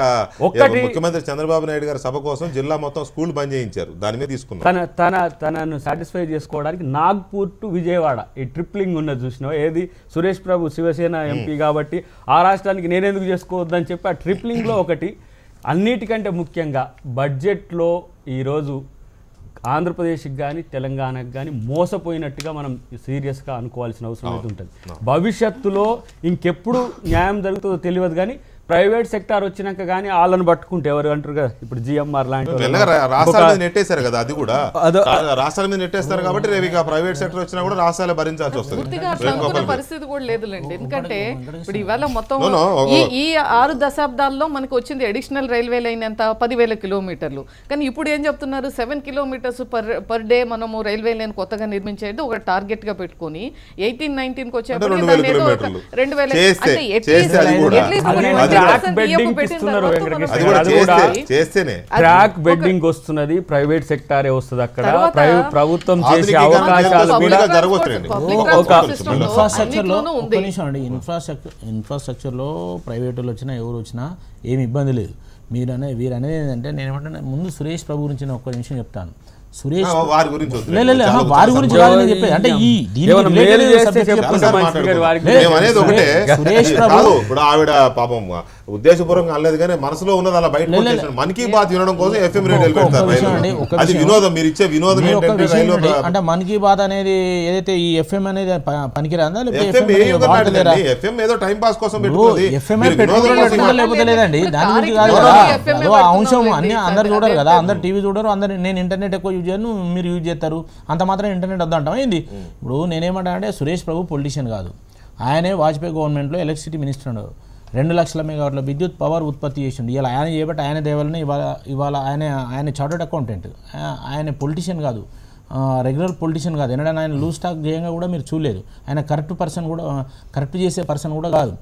ఒకటి ముఖ్యమంత్రి చంద్రబాబు నాయుడు గారి సభ కోసం జిల్లా మొత్తం స్కూల్ బంద్ చేయించారు, దాని మీద తీసుకున్నారు. తనను సాటిస్ఫై చేసుకోవడానికి నాగ్పూర్ టు విజయవాడ ఈ ట్రిప్లింగ్ ఉన్నది చూసినావు. ఏది సురేష్ ప్రభు శివసేన ఎంపీ కాబట్టి ఆ రాష్ట్రానికి నేనెందుకు చేసుకోవద్దని చెప్పి ఆ ట్రిప్లింగ్లో ఒకటి. అన్నిటికంటే ముఖ్యంగా బడ్జెట్లో ఈరోజు ఆంధ్రప్రదేశ్కి కానీ తెలంగాణకు కానీ మోసపోయినట్టుగా మనం సీరియస్గా అనుకోవాల్సిన అవసరం అయితే ఉంటుంది. భవిష్యత్తులో ఇంకెప్పుడు న్యాయం జరుగుతుందో తెలియదు, కానీ ప్రైవేట్ సెక్టార్ వచ్చినాక కానీ వాళ్ళని పట్టుకుంటే ఎవరు అంటారు కదా, ఇప్పుడు జిఎంఆర్ లాంటి రాష్ట్రాల మీద నెట్టేశారు కదా, అది కూడా రాష్ట్రాల మీద నెట్టేస్తారు కాబట్టి రేపు ఇక ప్రైవేట్ సెక్టర్ వచ్చినా కూడా రాష్ట్రాలే భరించాల్సి వస్తుంది. పరిస్థితి కూడా లేదులేండి. ఎందుకంటే ఇప్పుడు ఇవాళ మొత్తం ఈ 6 దశాబ్దాల్లో మనకు వచ్చింది అడిషనల్ రైల్వే లైన్ ఎంత 10,000 కిలోమీటర్లు. కానీ ఇప్పుడు ఏం చెప్తున్నారు, 7 కిలోమీటర్స్ పర్ డే మనము రైల్వే లైన్ కొత్తగా నిర్మించేది ఒక టార్గెట్ గా పెట్టుకుని 18-19 వచ్చేప్పటికి 2000 ట్రాక్ బెడ్డింగ్ వస్తున్నది, ప్రైవేట్ సెక్టారే వస్తుంది. అక్కడ ప్రభుత్వం చేసే అవకాశాలు ఇన్ఫ్రాస్ట్రక్చర్లో ప్రైవేట్ వాళ్ళు వచ్చినా ఎవరు వచ్చినా ఏమి ఇబ్బంది లేదు. వీరు అనేది ఏంటంటే నేను ఏమంటే ముందు సురేష్ ప్రభు గురించి నేను ఒక్క నిమిషం చెప్తాను. సురేష్ వారి గురించి చెప్పేది అంటే సురేష్ ప్రభు ఇప్పుడు ఆవిడ పాపం ఉద్దేశపూర్వకంగా అనలేదు కానీ మనసులో ఉన్నది అలా బయట మన్ కీ బాత్ వినడం కోసం ఎఫ్ఎం రేడియోలు పెడతారు. అది వినోదం, మీరు ఇచ్చే వినోదం అంటే మన్ కీ బాత్ అనేది ఏదైతే ఈ ఎఫ్ఎం అనేది పనికిరాందా ఎఫ్ఎం ఏదో టైం పాస్ కోసం లేకపోతే లేదండి, దాని గురించి కాదు కదా. అంశం అన్ని అందరు చూడరు కదా, అందరు టీవీ చూడరు, అందరు నేను ఇంటర్నెట్ ఎక్కువ యూజ్ చేయను, మీరు యూజ్ చేస్తారు, అంత మాత్రం ఇంటర్నెట్ వద్ద అంటాం ఏంది. ఇప్పుడు నేనేమంటా అంటే సురేష్ ప్రభు పొలిటీషియన్ కాదు, ఆయనే వాజ్పేయి గవర్నమెంట్లో ఎలక్ట్రిసిటీ మినిస్టర్ ఉన్నాడు. 2 లక్షల మెగావాట్ల విద్యుత్ పవర్ ఉత్పత్తి చేసిండు. ఇలా ఆయన చేయబట్టి ఆయన దేవాలని ఇవాళ ఆయన చార్టర్డ్ అకౌంటెంట్, ఆయన పొలిటీషియన్ కాదు, రెగ్యులర్ పొలిటీషియన్ కాదు. ఎందుకంటే ఆయన లూజ్ స్టాక్ చేయంగా కూడా మీరు చూడలేదు. ఆయన కరెక్ట్ చేసే పర్సన్ కూడా కాదు.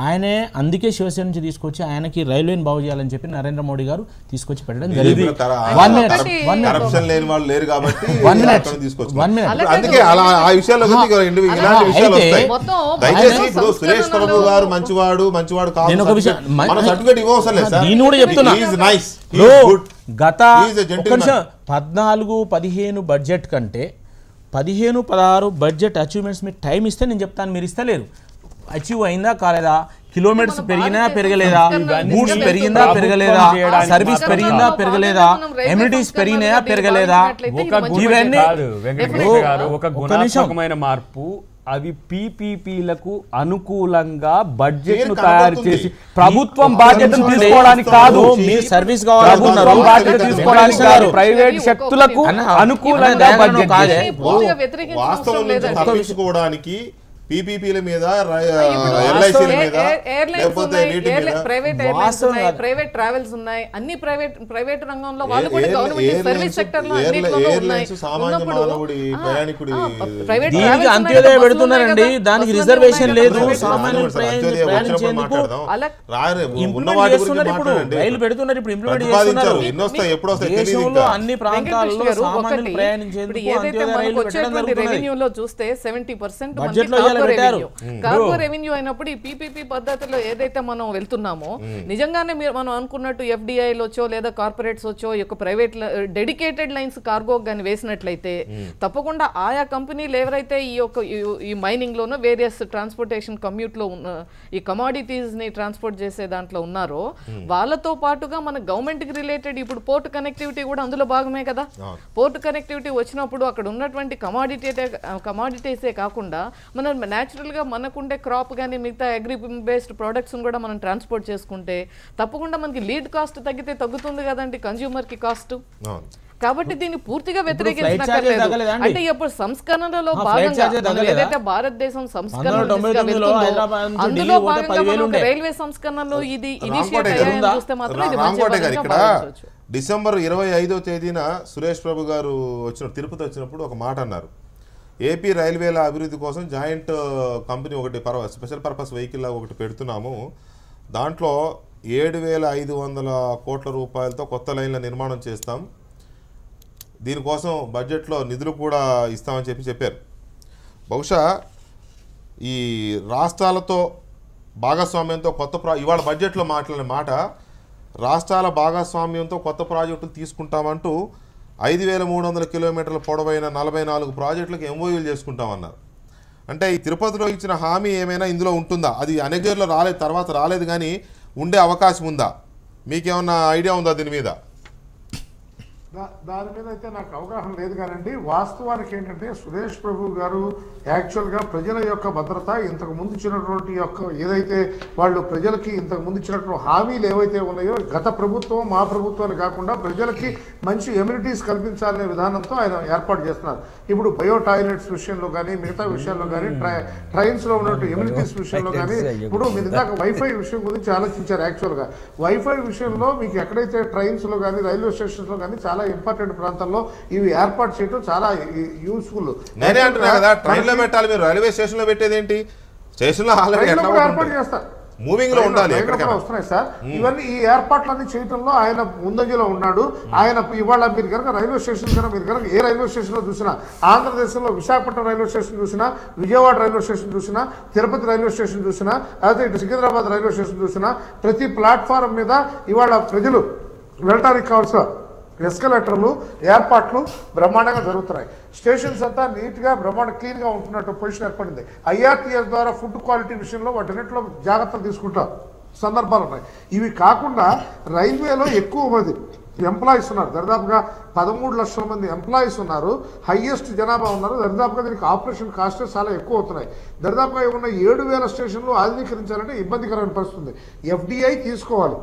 ఆయనే అందుకే శివసేన నుంచి తీసుకొచ్చి ఆయనకి రైల్వేని బాగు చేయాలని చెప్పి నరేంద్ర మోడీ గారు తీసుకొచ్చి పెట్టడం జరిగింది. గత 14-15 బడ్జెట్ కంటే 15-16 బడ్జెట్ అచీవ్మెంట్స్ మీరు టైం ఇస్తే నేను చెప్తాను, మీరు ఇస్తలేరు. అచీవ్ అయిందా కాలేదా, కిలోమీటర్స్ పెరిగినా పెరగలేదా, గూడ్స్ పెరిగిందా పెరగలేదా, సర్వీస్ పెరిగిందా పెరగలేదా, ఎమ్యూనిటీస్ పెరిగినాయా పెరగలేదా, ఇవన్నీ ఒక గుణాత్మకమైన మార్పు. అవి పీపీపీలకు అనుకూలంగా బడ్జెట్ ను తయారు చేసి ప్రభుత్వం బాధ్యతను తీసుకోవడానికి కాదు, సర్వీస్ ప్రభుత్వం బాధ్యత తీసుకోవడానికి కాదు, ప్రైవేట్ శక్తులకు అనుకూలంగా బడ్జెట్ తప్పించుకోవడానికి పీపీపీల మీద ఎల్ఐసీల మీద లేకపోతే ప్రైవేట్ ట్రావెల్స్ ఉన్నాయి, అన్ని ప్రైవేట్ రంగంలో వాళ్ళు కూడా గవర్నమెంట్ సర్వీస్ సెక్టర్ లో అన్నిట్లోనూ ఉన్నాయి. సామాన్య మానవుడి ప్రయాణికుడి దీనికి అంత్యోదయ పెడుతున్నారండి, దానికి రిజర్వేషన్ లేదు. రైలు పెడుతున్నారు, ఇప్పుడు ఇంప్లిమెంట్ చేస్తున్నారు. దేశంలో అన్ని ప్రాంతాల్లో సామాన్యులు ప్రయాణించేందుకు అంత్యోదయ రైలు పెట్టడం జరుగుతుంది. రెవెన్యూలో చూస్తే 70% బడ్జెట్ లో కార్పొ రెవెన్యూ అయినప్పుడు ఈ పీపీపీ పద్ధతిలో ఏదైతే మనం వెళ్తున్నామో నిజంగానే మనం అనుకున్నట్టు ఎఫ్డిఐలు వచ్చో లేదా కార్పొరేట్స్ వచ్చో ఈ యొక్క ప్రైవేట్ డెడికేటెడ్ లైన్స్ కార్గో గాని వేసినట్లయితే తప్పకుండా ఆయా కంపెనీలు ఎవరైతే ఈ మైనింగ్ లోనో వేరియస్ ట్రాన్స్పోర్టేషన్ కమ్యూట్ లో ఉన్న ఈ కమాడిటీస్ ని ట్రాన్స్పోర్ట్ చేసే దాంట్లో ఉన్నారో వాళ్ళతో పాటుగా మన గవర్నమెంట్ కి రిలేటెడ్ ఇప్పుడు పోర్ట్ కనెక్టివిటీ కూడా అందులో భాగమే కదా. పోర్ట్ కనెక్టివిటీ వచ్చినప్పుడు అక్కడ ఉన్నటువంటి కమాడిటీసే కాకుండా మనం న్యాచురల్ గా మనకుండే క్రాప్ కానీ మిగతా అగ్రి బేస్డ్ ప్రొడక్ట్స్ కూడా మనం ట్రాన్స్పోర్ట్ చేసుకుంటే తప్పకుండా మనకి లీడ్ కాస్ట్ తగ్గితే తగ్గుతుంది కదండి కన్స్యూమర్ కి కాస్ట్. కాబట్టి దీన్ని పూర్తిగా వ్యతిరేకించనక్కర్లేదు. అంటే ఇప్పుడు సంస్కరణలో భాగంగా ఏదైతే భారతదేశం సంస్కరణ అందులో భాగంగా రైల్వే సంస్కరణలో ఇది ఇనిషియేట్ అయ్యాయని చూస్తే మాత్రం ఇది మంచి. డిసెంబర్ 25వ తేదీన సురేష్ ప్రభు గారు తిరుపతి వచ్చినప్పుడు ఒక మాట అన్నారు, ఏపీ రైల్వేల అభివృద్ధి కోసం జాయింట్ కంపెనీ ఒకటి స్పెషల్ పర్పస్ వెహికల్ ఒకటి పెడుతున్నాము. దాంట్లో 7,500 కోట్ల రూపాయలతో కొత్త లైన్ల నిర్మాణం చేస్తాం. దీనికోసం బడ్జెట్లో నిధులు కూడా ఇస్తామని చెప్పారు. బహుశా ఈ రాష్ట్రాలతో భాగస్వామ్యంతో ఇవాళ బడ్జెట్లో మాట్లాడిన మాట, రాష్ట్రాల భాగస్వామ్యంతో కొత్త ప్రాజెక్టులు తీసుకుంటామంటూ 5,300 కిలోమీటర్ల పొడవైన 44 ప్రాజెక్టులకు ఎంఓయూలు చేసుకుంటామన్నారు. అంటే ఈ తిరుపతిలో ఇచ్చిన హామీ ఏమైనా ఇందులో ఉంటుందా? అది అనేక రోజుల్లో రాలేదు, తర్వాత రాలేదు, కానీ ఉండే అవకాశం ఉందా? మీకేమన్నా ఐడియా ఉందా దీని మీద? దాని మీద అయితే నాకు అవగాహన లేదు కానండి. వాస్తవానికి ఏంటంటే సురేష్ ప్రభు గారు యాక్చువల్గా ప్రజల యొక్క భద్రత, ఇంతకు ముందు ఇచ్చినటువంటి ఏదైతే వాళ్ళు ప్రజలకి ఇంతకు ముందు ఇచ్చినటువంటి హామీలు ఏవైతే ఉన్నాయో, గత ప్రభుత్వం మా ప్రభుత్వాన్ని కాకుండా ప్రజలకి మంచి ఎమ్యూనిటీస్ కల్పించాలనే విధానంతో ఆయన ఏర్పాటు చేస్తున్నారు. ఇప్పుడు బయో టాయిలెట్స్ విషయంలో కానీ, మిగతా విషయాల్లో కానీ, ట్రైన్స్లో ఉన్నటువంటి ఎమ్యూనిటీస్ విషయంలో కానీ, ఇప్పుడు మీరు ఇందాక వైఫై విషయం గురించి ఆలోచించారు. యాక్చువల్గా వైఫై విషయంలో మీకు ఎక్కడైతే ట్రైన్స్లో కానీ, రైల్వే స్టేషన్స్లో కానీ చాలా ఇంపార్టెంట్ ప్రాంతాల్లో ఇవి ఏర్పాటు చేయడం చాలా యూస్ఫుల్. నేనే అంటున్నా కదా, ట్రైన్లో పెట్టాలి, మీరు రైల్వే స్టేషన్లో పెట్టేది ఏంటి? స్టేషన్లో ఏర్పాటు చేస్తారు, మూవింగ్ లో ఉండాలి, వస్తున్నాయి సార్. ఇవన్నీ ఈ ఏర్పాట్లన్నీ చేయడంలో ఆయన ముందంజలో ఉన్నాడు. ఆయన ఇవాళ మీరు కనుక రైల్వే స్టేషన్ కనుక మీరు కనుక ఏ రైల్వే స్టేషన్లో చూసినా, ఆంధ్రదేశంలో విశాఖపట్నం రైల్వే స్టేషన్ చూసినా, విజయవాడ రైల్వే స్టేషన్ చూసినా, తిరుపతి రైల్వే స్టేషన్ చూసినా, అయితే ఇటు సికింద్రాబాద్ రైల్వే స్టేషన్ చూసినా, ప్రతి ప్లాట్ఫారం మీద ఇవాళ ప్రజలు వెళ్ళడానికి కావాల్సిన ఎస్కలేటర్లు ఏర్పాట్లు బ్రహ్మాండంగా జరుగుతున్నాయి. స్టేషన్స్ అంతా నీట్గా బ్రహ్మాండ క్లీన్గా ఉంటున్నట్టు పొజిషన్ ఏర్పడింది. IRTS ద్వారా ఫుడ్ క్వాలిటీ విషయంలో వాటిన్నింటిలో జాగ్రత్తలు తీసుకుంటారు సందర్భాలు ఉన్నాయి. ఇవి కాకుండా రైల్వేలో ఎక్కువ మంది ఎంప్లాయీస్ ఉన్నారు, దరిదాపుగా 13 లక్షల మంది ఎంప్లాయీస్ ఉన్నారు, హైయెస్ట్ జనాభా ఉన్నారు. దరిదాపుగా దీనికి ఆపరేషన్ కాస్ట్ చాలా ఎక్కువ అవుతున్నాయి. దరిదాపుగా ఉన్న 7,000 స్టేషన్లు ఆధునీకరించాలంటే ఇబ్బందికరమైన పరిస్థితి ఉంది. FDI తీసుకోవాలి,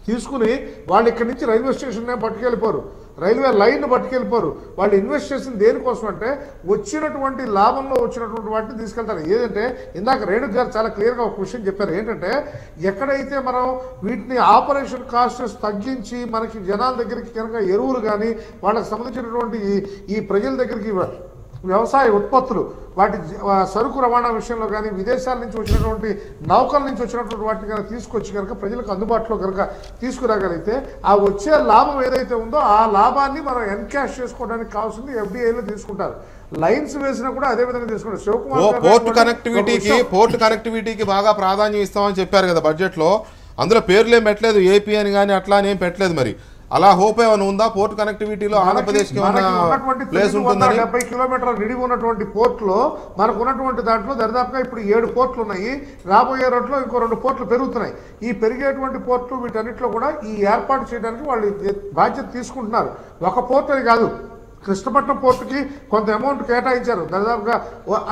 తీసుకుని వాళ్ళు ఇక్కడి నుంచి రైల్వే స్టేషన్నే పట్టుకెళ్ళిపోరు, రైల్వే లైన్ పట్టుకెళ్ళిపోరు. వాళ్ళు ఇన్వెస్ట్ చేసింది దేనికోసం అంటే వచ్చినటువంటి లాభంలో వచ్చినటువంటి వాటిని తీసుకెళ్తారు. ఏదంటే ఇందాక రేణుక్ గారు చాలా క్లియర్గా ఒక విషయం చెప్పారు. ఏంటంటే ఎక్కడైతే మనం వీటిని ఆపరేషన్ కాస్ట్స్ తగ్గించి మనకి జనాల దగ్గరికి కనుక ఎరువులు కానీ, వాళ్ళకి సంబంధించినటువంటి ఈ ప్రజల దగ్గరికి వ్యవసాయ ఉత్పత్తులు, వాటి సరుకు రవాణా విషయంలో కానీ, విదేశాల నుంచి వచ్చినటువంటి నౌకల నుంచి వచ్చినటువంటి వాటిని కనుక తీసుకొచ్చి కనుక ప్రజలకు అందుబాటులో కనుక తీసుకురాగలిగితే ఆ వచ్చే లాభం ఏదైతే ఉందో ఆ లాభాన్ని మనం ఎన్కాష్ చేసుకోవడానికి కావాల్సింది FDIలో తీసుకుంటారు. లైన్స్ వేసినా కూడా అదే విధంగా తీసుకుంటారు. శివకుమార్ పోర్ట్ కనెక్టివిటీకి బాగా ప్రాధాన్యం ఇస్తామని చెప్పారు కదా బడ్జెట్లో. అందులో పేర్లు ఏం పెట్టలేదు, ఏపీ అని కానీ అట్లా అని ఏం పెట్టలేదు. మరి అలా హోప్ ఏమైనా ఉందా పోర్ట్ కనెక్టివిటీలో? ఆంధ్రప్రదేశ్ 70 కిలోమీటర్ల నిడివి ఉన్నటువంటి పోర్టులో మనకు ఉన్నటువంటి దాంట్లో దరిదాపుగా ఇప్పుడు 7 పోర్టులు ఉన్నాయి. రాబోయే రోజుల్లో ఇంకో 2 పోర్టులు పెరుగుతున్నాయి. ఈ పెరిగేటువంటి పోర్టులు వీటన్నిటిలో కూడా ఈ ఏర్పాటు చేయడానికి వాళ్ళు బాధ్యత తీసుకుంటున్నారు. ఒక పోర్టు అని కాదు, కృష్ణపట్నం పోర్టుకి కొంత అమౌంట్ కేటాయించారు దాదాపుగా.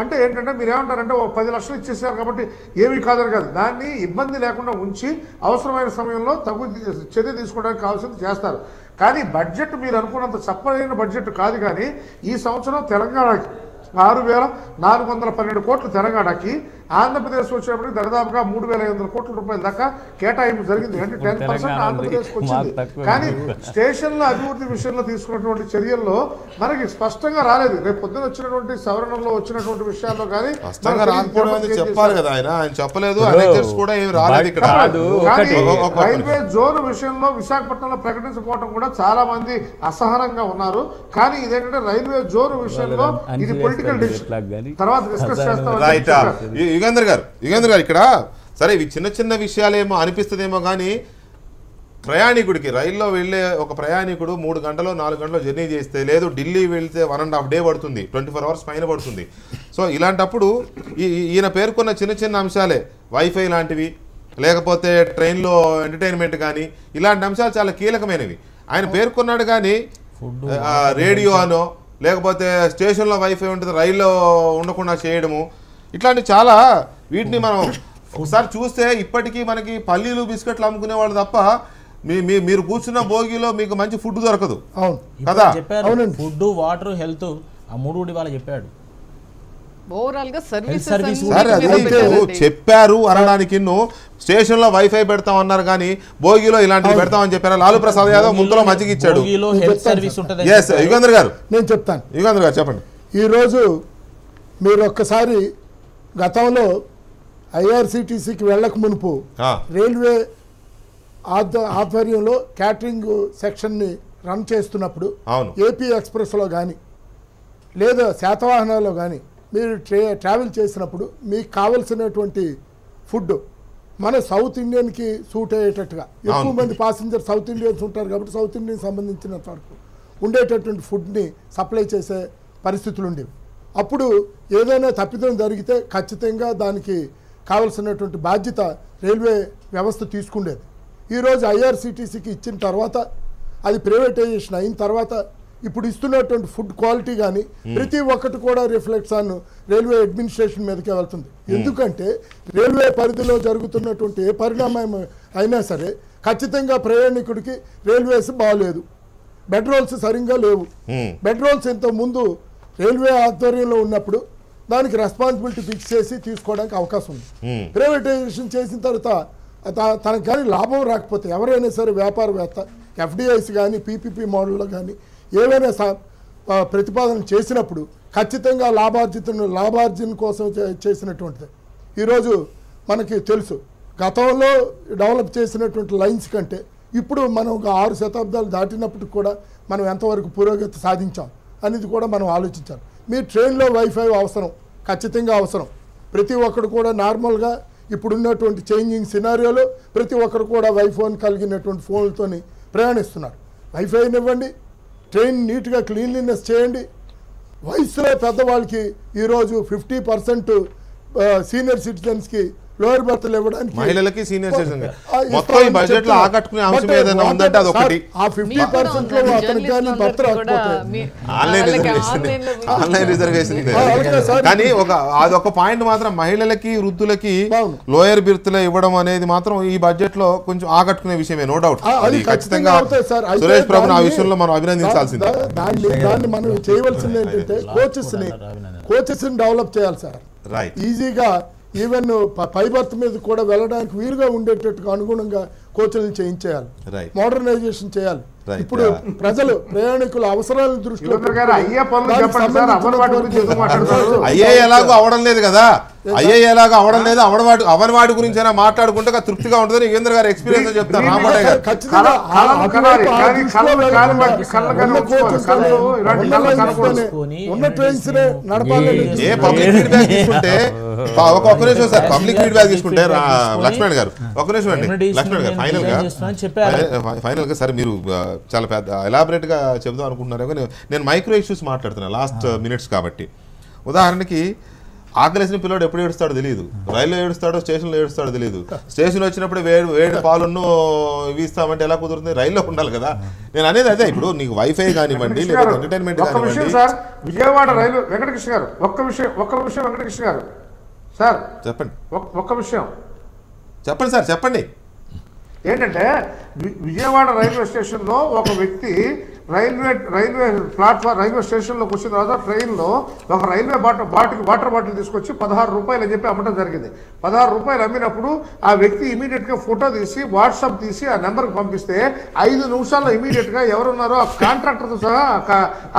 అంటే ఏంటంటే మీరు ఏమంటారంటే 10 లక్షలు ఇచ్చేసారు కాబట్టి ఏమీ కాదని కాదు, దాన్ని ఇబ్బంది లేకుండా ఉంచి అవసరమైన సమయంలో తగు చర్య తీసుకోవడానికి కావాల్సింది చేస్తారు. కానీ బడ్జెట్ మీరు అనుకున్నంత చప్పలైన బడ్జెట్ కాదు. కానీ ఈ సంవత్సరం తెలంగాణకి 6,412 కోట్లు, తెలంగాణకి ఆంధ్రప్రదేశ్ వచ్చేప్పటికి దాదాపుగా 3,500 కోట్ల రూపాయల దాకా కేటాయింపు జరిగింది. అంటే 10% ఆంధ్రప్రదేశ్కి వచ్చింది. కానీ స్టేషన్ల అభివృద్ధి విషయంలో తీసుకున్నటువంటి చర్యల్లో మనకి స్పష్టంగా రాలేదు. రేపు పొద్దున వచ్చినటువంటి సవరణలో వచ్చినటువంటి విషయాల్లో కానీ చెప్పాలి కదా, ఆయన చెప్పలేదు. రైల్వే జోన్ విషయంలో విశాఖపట్నంలో ప్రకటించకపోవడం కూడా చాలా మంది అసహనంగా ఉన్నారు. కానీ ఇదేంటంటే రైల్వే జోన్ విషయంలో ఇది పొలిటికల్ డిసిషన్, తర్వాత డిస్కస్ చేస్తాం. యుగేంద్ర గారు ఇక్కడ సరే ఇవి చిన్న చిన్న విషయాలేమో అనిపిస్తుందేమో, కానీ ప్రయాణికుడికి రైల్లో వెళ్ళే ఒక ప్రయాణికుడు 3 గంటలో 4 గంటలో జర్నీ చేస్తే, లేదు ఢిల్లీ వెళ్తే 1.5 డే పడుతుంది, 24 అవర్స్ పైన పడుతుంది. సో ఇలాంటప్పుడు ఈయన పేర్కొన్న చిన్న చిన్న అంశాలే, వైఫై లాంటివి, లేకపోతే ట్రైన్లో ఎంటర్టైన్మెంట్ కానీ, ఇలాంటి అంశాలు చాలా కీలకమైనవి. ఆయన పేర్కొన్నాడు. కానీ రేడియో అనో లేకపోతే స్టేషన్లో వైఫై ఉంటుంది రైల్లో ఉండకుండా చేయడము, ఇట్లాంటి చాలా వీటిని మనం ఒకసారి చూస్తే ఇప్పటికీ మనకి పల్లీలు బిస్కెట్లు అమ్ముకునే వాళ్ళు తప్ప మీరు కూర్చున్న భోగిలో మీకు మంచి ఫుడ్ దొరకదు కదా. చెప్పారు ఫుడ్, వాటర్, హెల్త్, ఆ 3 కూడా ఇవాళ చెప్పాడు. చెప్పారు అనడానికి స్టేషన్ లో వైఫై పెడతామన్నారు, కానీ భోగిలో ఇలాంటివి పెడతామని చెప్పారు. లాలూ ప్రసాద్ యాదవ్ ముందులో మజ్జిగ ఇచ్చాడు. యుగేంద్ర గారు నేను చెప్తాను. యుగేంద్ర గారు చెప్పండి. ఈరోజు మీరు ఒక్కసారి గతంలో ఐఆర్సిటీసీకి వెళ్ళక మునుపు రైల్వే ఆధ్వర్యంలో క్యాటరింగ్ సెక్షన్ని రన్ చేస్తున్నప్పుడు ఏపీ ఎక్స్ప్రెస్లో కానీ లేదా శాతవాహనాల్లో కానీ మీరు ట్రావెల్ చేసినప్పుడు మీకు కావలసినటువంటి ఫుడ్ మన సౌత్ ఇండియన్కి సూట్ అయ్యేటట్టుగా ఎక్కువ మంది పాసింజర్ సౌత్ ఇండియన్స్ ఉంటారు కాబట్టి సౌత్ ఇండియన్ సంబంధించినంత వరకు ఉండేటటువంటి ఫుడ్ని సప్లై చేసే పరిస్థితులు ఉండేవి. అప్పుడు ఏదైనా తప్పిదం జరిగితే ఖచ్చితంగా దానికి కావలసినటువంటి బాధ్యత రైల్వే వ్యవస్థ తీసుకుండేది. ఈరోజు ఐఆర్సిటీసీకి ఇచ్చిన తర్వాత అది ప్రైవేటైజేషన్ అయిన తర్వాత ఇప్పుడు ఇస్తున్నటువంటి ఫుడ్ క్వాలిటీ కానీ ప్రతి ఒక్కటి కూడా రిఫ్లెక్ట్స్ ఆన్ రైల్వే అడ్మినిస్ట్రేషన్ మీదకే వెళ్తుంది. ఎందుకంటే రైల్వే పరిధిలో జరుగుతున్నటువంటి ఏ పరిణామం అయినా సరే ఖచ్చితంగా ప్రయాణికుడికి రైల్వేస్ బాగలేదు, బెడ్ రోల్స్ సరిగ్గా లేవు. బెడ్ రోల్స్ ఇంత ముందు రైల్వే ఆధ్వర్యంలో ఉన్నప్పుడు దానికి రెస్పాన్సిబిలిటీ ఫిక్స్ చేసి తీసుకోవడానికి అవకాశం ఉంది. ప్రైవేటైజేషన్ చేసిన తర్వాత తనకు కానీ లాభం రాకపోతే ఎవరైనా సరే వ్యాపారవేత్త ఎఫ్డిఐస్ కానీ పీపీపీ మోడల్లో కానీ ఏవైనా ప్రతిపాదన చేసినప్పుడు ఖచ్చితంగా లాభార్జన కోసం చేసినటువంటిది. ఈరోజు మనకి తెలుసు గతంలో డెవలప్ చేసినటువంటి లైన్స్ కంటే ఇప్పుడు మనం 6 శతాబ్దాలు దాటినప్పుడు కూడా మనం ఎంతవరకు పురోగతి సాధించాం అనేది కూడా మనం ఆలోచించాలి. మీ ట్రైన్లో వైఫై అవసరం, ఖచ్చితంగా అవసరం. ప్రతి ఒక్కరు కూడా నార్మల్గా ఇప్పుడున్నటువంటి చేంజింగ్ సినారియోలో ప్రతి ఒక్కరు కూడా వైఫోన్ కలిగినటువంటి ఫోన్లతో ప్రయాణిస్తున్నారు. వైఫైని ఇవ్వండి, ట్రైన్ నీట్గా క్లీన్లీనెస్ చేయండి. వయసులో పెద్దవాళ్ళకి ఈరోజు 50% సీనియర్ సిటిజన్స్కి లోయర్ బర్త్లు ఇవ్వడానికి మహిళలకి సీనియర్ సిటిజన్ మొత్తం ఈ బడ్జెట్ లో ఆకట్టుకునే అంశం ఏదైనా ఉందంటే అది ఒకటి. ఆ 50% లో అతనికి కానీ బర్త్ రాకపోతే ఆన్లైన్ రిజర్వేషన్ కానీ అదొక పాయింట్ మాత్రం మహిళలకి వృద్ధులకి లోయర్ బిర్త్లో ఇవ్వడం అనేది మాత్రం ఈ బడ్జెట్ లో కొంచెం ఆకట్టుకునే విషయమే, నో డౌట్. అది ఖచ్చితంగా సురేష్ ప్రభుని ఆ విషయంలో మనం అభినందించాల్సిందే. దాన్ని మనం చేయవలసింది ఏంటంటే కోచెస్ డెవలప్ చేయాలి సార్. ఈజీగా ఈవెన్ పై బర్త్ మీద కూడా వెళ్ళడానికి వీలుగా ఉండేటట్టుగా అనుగుణంగా కోచ్లను చేయించేయాలి, మోడర్నైజేషన్ చేయాలి. ఇప్పుడు ప్రజలు ప్రయాణికుల అవసరాలను దృష్టిలో అయ్యే ఎలాగో అవడం లేదు కదా, అయ్యే ఎలాగో అవడం లేదు. అవనవాడి గురించి అయినా మాట్లాడుకుంటే తృప్తిగా ఉంటుంది. యుగేంద్ర గారు ఎక్స్పీరియన్స్ చెప్తారు. రామకోటయ్య గారు ఏ పబ్లిక్ ఫీడ్బ్యాక్ తీసుకుంటే ఒక్క నిమిషం సార్, పబ్లిక్ ఫీడ్బ్యాక్ తీసుకుంటే లక్ష్మణ్ గారు ఒక్క నిమిషం అండి. లక్ష్మణ్ గారు ఫైనల్ గా సరే మీరు చాలా పెద్ద ఎలాబరేట్ గా చెబుదాం అనుకుంటున్నారు కానీ నేను మైక్రో ఇష్యూస్ మాట్లాడుతున్నాను లాస్ట్ మినిట్స్ కాబట్టి. ఉదాహరణకి ఆకలేసిన పిల్లడు ఎప్పుడు ఏడుస్తాడో తెలియదు, రైల్లో ఏడుస్తాడో స్టేషన్లో ఏడుస్తాడో తెలియదు. స్టేషన్ వచ్చినప్పుడు వేడి పాలును ఇవి ఇస్తామంటే ఎలా కుదురుతుంది? రైల్లో ఉండాలి కదా. నేను అనేది అదే, ఇప్పుడు నీకు వైఫై కానివ్వండి లేదా ఎంటర్టైన్మెంట్ కానివ్వండి. విజయవాడ రైలు వెంకటకృష్ణ గారు ఒక్క విషయం వెంకటకృష్ణ గారు సార్ చెప్పండి. ఒక్క విషయం చెప్పండి సార్, చెప్పండి. ఏంటంటే విజయవాడ రైల్వే స్టేషన్లో ఒక వ్యక్తి రైల్వే ప్లాట్ఫామ్ రైల్వే స్టేషన్లోకి వచ్చిన తర్వాత ట్రైన్లో ఒక రైల్వే వాటర్ బాటిల్ తీసుకొచ్చి 16 రూపాయలు అని చెప్పి అమ్మటం జరిగింది. 16 రూపాయలు అమ్మినప్పుడు ఆ వ్యక్తి ఇమీడియట్గా ఫోటో తీసి వాట్సాప్ తీసి ఆ నెంబర్కి పంపిస్తే 5 నిమిషాల్లో ఇమీడియట్గా ఎవరున్నారో ఆ కాంట్రాక్టర్తో సహా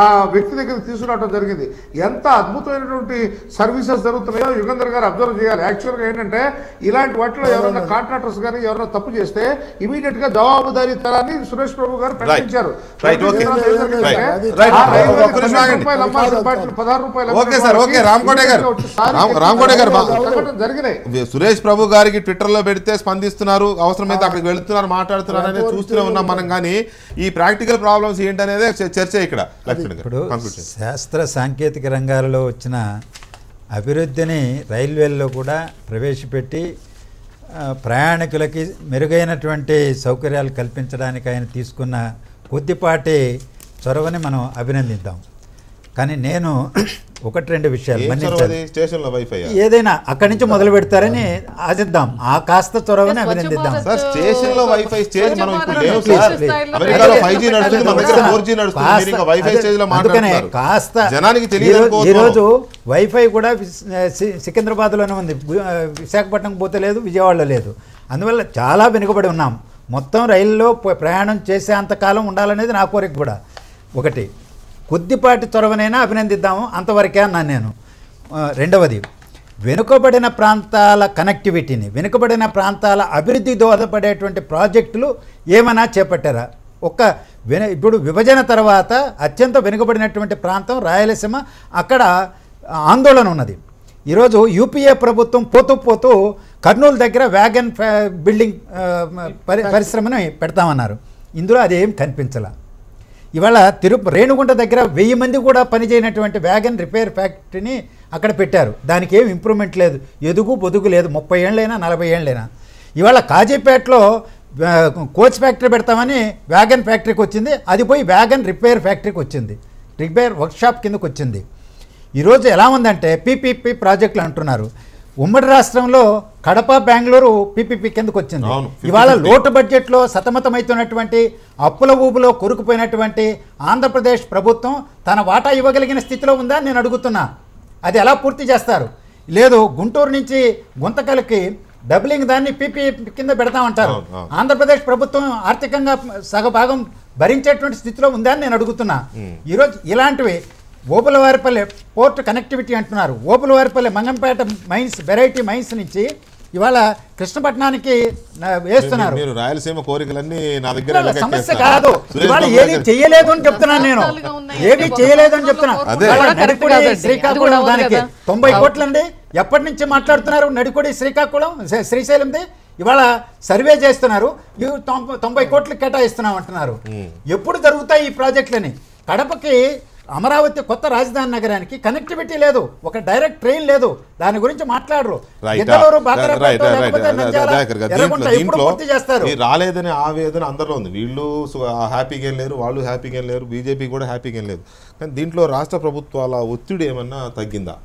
ఆ వ్యక్తి దగ్గర తీసుకురావడం జరిగింది. ఎంత అద్భుతమైనటువంటి సర్వీసెస్ జరుగుతున్నాయో యుగేందర్ గారు అబ్జర్వ్ చేయాలి. యాక్చువల్గా ఏంటంటే ఇలాంటి వాటిలో ఎవరైనా కాంట్రాక్టర్స్ కానీ ఎవరైనా తప్పు చేస్తే ఇమీడియట్ గా జవాబుదారీ తరాన్ని సురేష్ ప్రభు గారు ప్రకటించారు. సురేష్ ప్రభు గారికి ట్విట్టర్ లో పెడితే స్పందిస్తున్నారు, అవసరమైతే అక్కడికి వెళుతున్నారు, మాట్లాడుతున్నారు అనేది చూస్తూనే ఉన్నాం మనం. కానీ ఈ ప్రాక్టికల్ ప్రాబ్లమ్స్ ఏంటనేదే చర్చ ఇక్కడ. ఇప్పుడు శాస్త్ర సాంకేతిక రంగాలలో వచ్చిన అభివృద్ధిని రైల్వేల్లో కూడా ప్రవేశపెట్టి ప్రయాణికులకి మెరుగైనటువంటి సౌకర్యాలు కల్పించడానికి ఆయన తీసుకున్న కొద్దిపాటి చొరవని మనం అభినందిద్దాం. కానీ నేను 1-2 విషయాలు ఏదైనా అక్కడి నుంచి మొదలు పెడతారని ఆశిద్దాం. ఆ కాస్త చొరవని అభినందిద్దాం. కాస్త ఈరోజు వైఫై కూడా సికింద్రాబాద్లోనే ఉంది, విశాఖపట్నం పోతే లేదు, విజయవాడలో లేదు. అందువల్ల చాలా వెనుకబడి ఉన్నాం. మొత్తం రైల్లో ప్రయాణం చేసేంతకాలం ఉండాలనేది నా కోరిక కూడా. ఒకటి కొద్దిపాటి చొరవనైనా అభినందిద్దాము, అంతవరకే అన్నాను నేను. రెండవది వెనుకబడిన ప్రాంతాల కనెక్టివిటీని, వెనుకబడిన ప్రాంతాల అభివృద్ధి దోహదపడేటువంటి ప్రాజెక్టులు ఏమైనా చేపట్టారా? ఇప్పుడు విభజన తర్వాత అత్యంత వెనుకబడినటువంటి ప్రాంతం రాయలసీమ, అక్కడ ఆందోళన ఉన్నది. ఈరోజు యూపీఏ ప్రభుత్వం పోతూ కర్నూలు దగ్గర వ్యాగన్ బిల్డింగ్ పరిశ్రమని పెడతామన్నారు. ఇందులో అదేం కనిపించాల. ఇవాళ రేణుగుంట దగ్గర 1000 మంది కూడా పనిచేయనటువంటి వ్యాగన్ రిపేర్ ఫ్యాక్టరీని అక్కడ పెట్టారు. దానికి ఏం ఇంప్రూవ్మెంట్ లేదు, ఎదుగు బొదుగు లేదు. 30 ఏళ్ళైనా 40 ఏళ్ళైనా. ఇవాళ కాజీపేటలో కోచ్ ఫ్యాక్టరీ పెడతామని వ్యాగన్ ఫ్యాక్టరీకి వచ్చింది, అది పోయి వ్యాగన్ రిపేర్ ఫ్యాక్టరీకి వచ్చింది, రిపేర్ వర్క్షాప్ కిందకు వచ్చింది. ఈరోజు ఎలా ఉందంటే పీపీపీ ప్రాజెక్టులు అంటున్నారు. ఉమ్మడి రాష్ట్రంలో కడప బెంగళూరు పీపీపీ కిందకు వచ్చింది. ఇవాళ లోటు బడ్జెట్లో సతమతమవుతున్నటువంటి అప్పుల ఊబులో కొరుకుపోయినటువంటి ఆంధ్రప్రదేశ్ ప్రభుత్వం తన వాటా ఇవ్వగలిగిన స్థితిలో ఉందా నేను అడుగుతున్నా. అది ఎలా పూర్తి చేస్తారు? లేదు, గుంటూరు నుంచి గుంతకల్కి డబ్లింగ్ దాన్ని పీపీ కింద పెడతామంటారు. ఆంధ్రప్రదేశ్ ప్రభుత్వం ఆర్థికంగా సగభాగం భరించేటువంటి స్థితిలో ఉందా అని నేను అడుగుతున్నా. ఈరోజు ఇలాంటివి ఓపులవారిపల్లె పోర్ట్ కనెక్టివిటీ అంటున్నారు. ఓపులవారిపల్లె మంగంపేట మైన్స్, వెరైటీ మైన్స్ నుంచి ఇవాళ కృష్ణపట్నానికి వేస్తున్నారు. రాయలసీమ కోరికలన్నీ నా దగ్గర సమస్య కాదు. ఇవాళ ఏది చేయలేదు అని చెప్తున్నాను నేను, ఏది చేయలేదు అని చెప్తున్నా. నడికొడి శ్రీకాకుళం దానికి 90 కోట్లండి. ఎప్పటి నుంచి మాట్లాడుతున్నారు? నడికొడి శ్రీకాకుళం శ్రీశైలంది ఇవాళ సర్వే చేస్తున్నారు, 90 కోట్లు కేటాయిస్తున్నాం అంటున్నారు. ఎప్పుడు జరుగుతాయి ఈ ప్రాజెక్టులని? కడపకి అమరావతి కొత్త రాజధాని నగరానికి కనెక్టివిటీ లేదు, ఒక డైరెక్ట్ ట్రైన్ లేదు, దాని గురించి మాట్లాడరు. రాలేదని ఆవేదన అందరిలో ఉంది. వీళ్ళు హ్యాపీగా ఏం లేరు, వాళ్ళు హ్యాపీగా ఏం లేరు, బీజేపీ కూడా హ్యాపీగా ఏం లేదు. కానీ దీంట్లో రాష్ట్ర ప్రభుత్వాల ఒత్తిడి ఏమన్నా తగ్గిందా?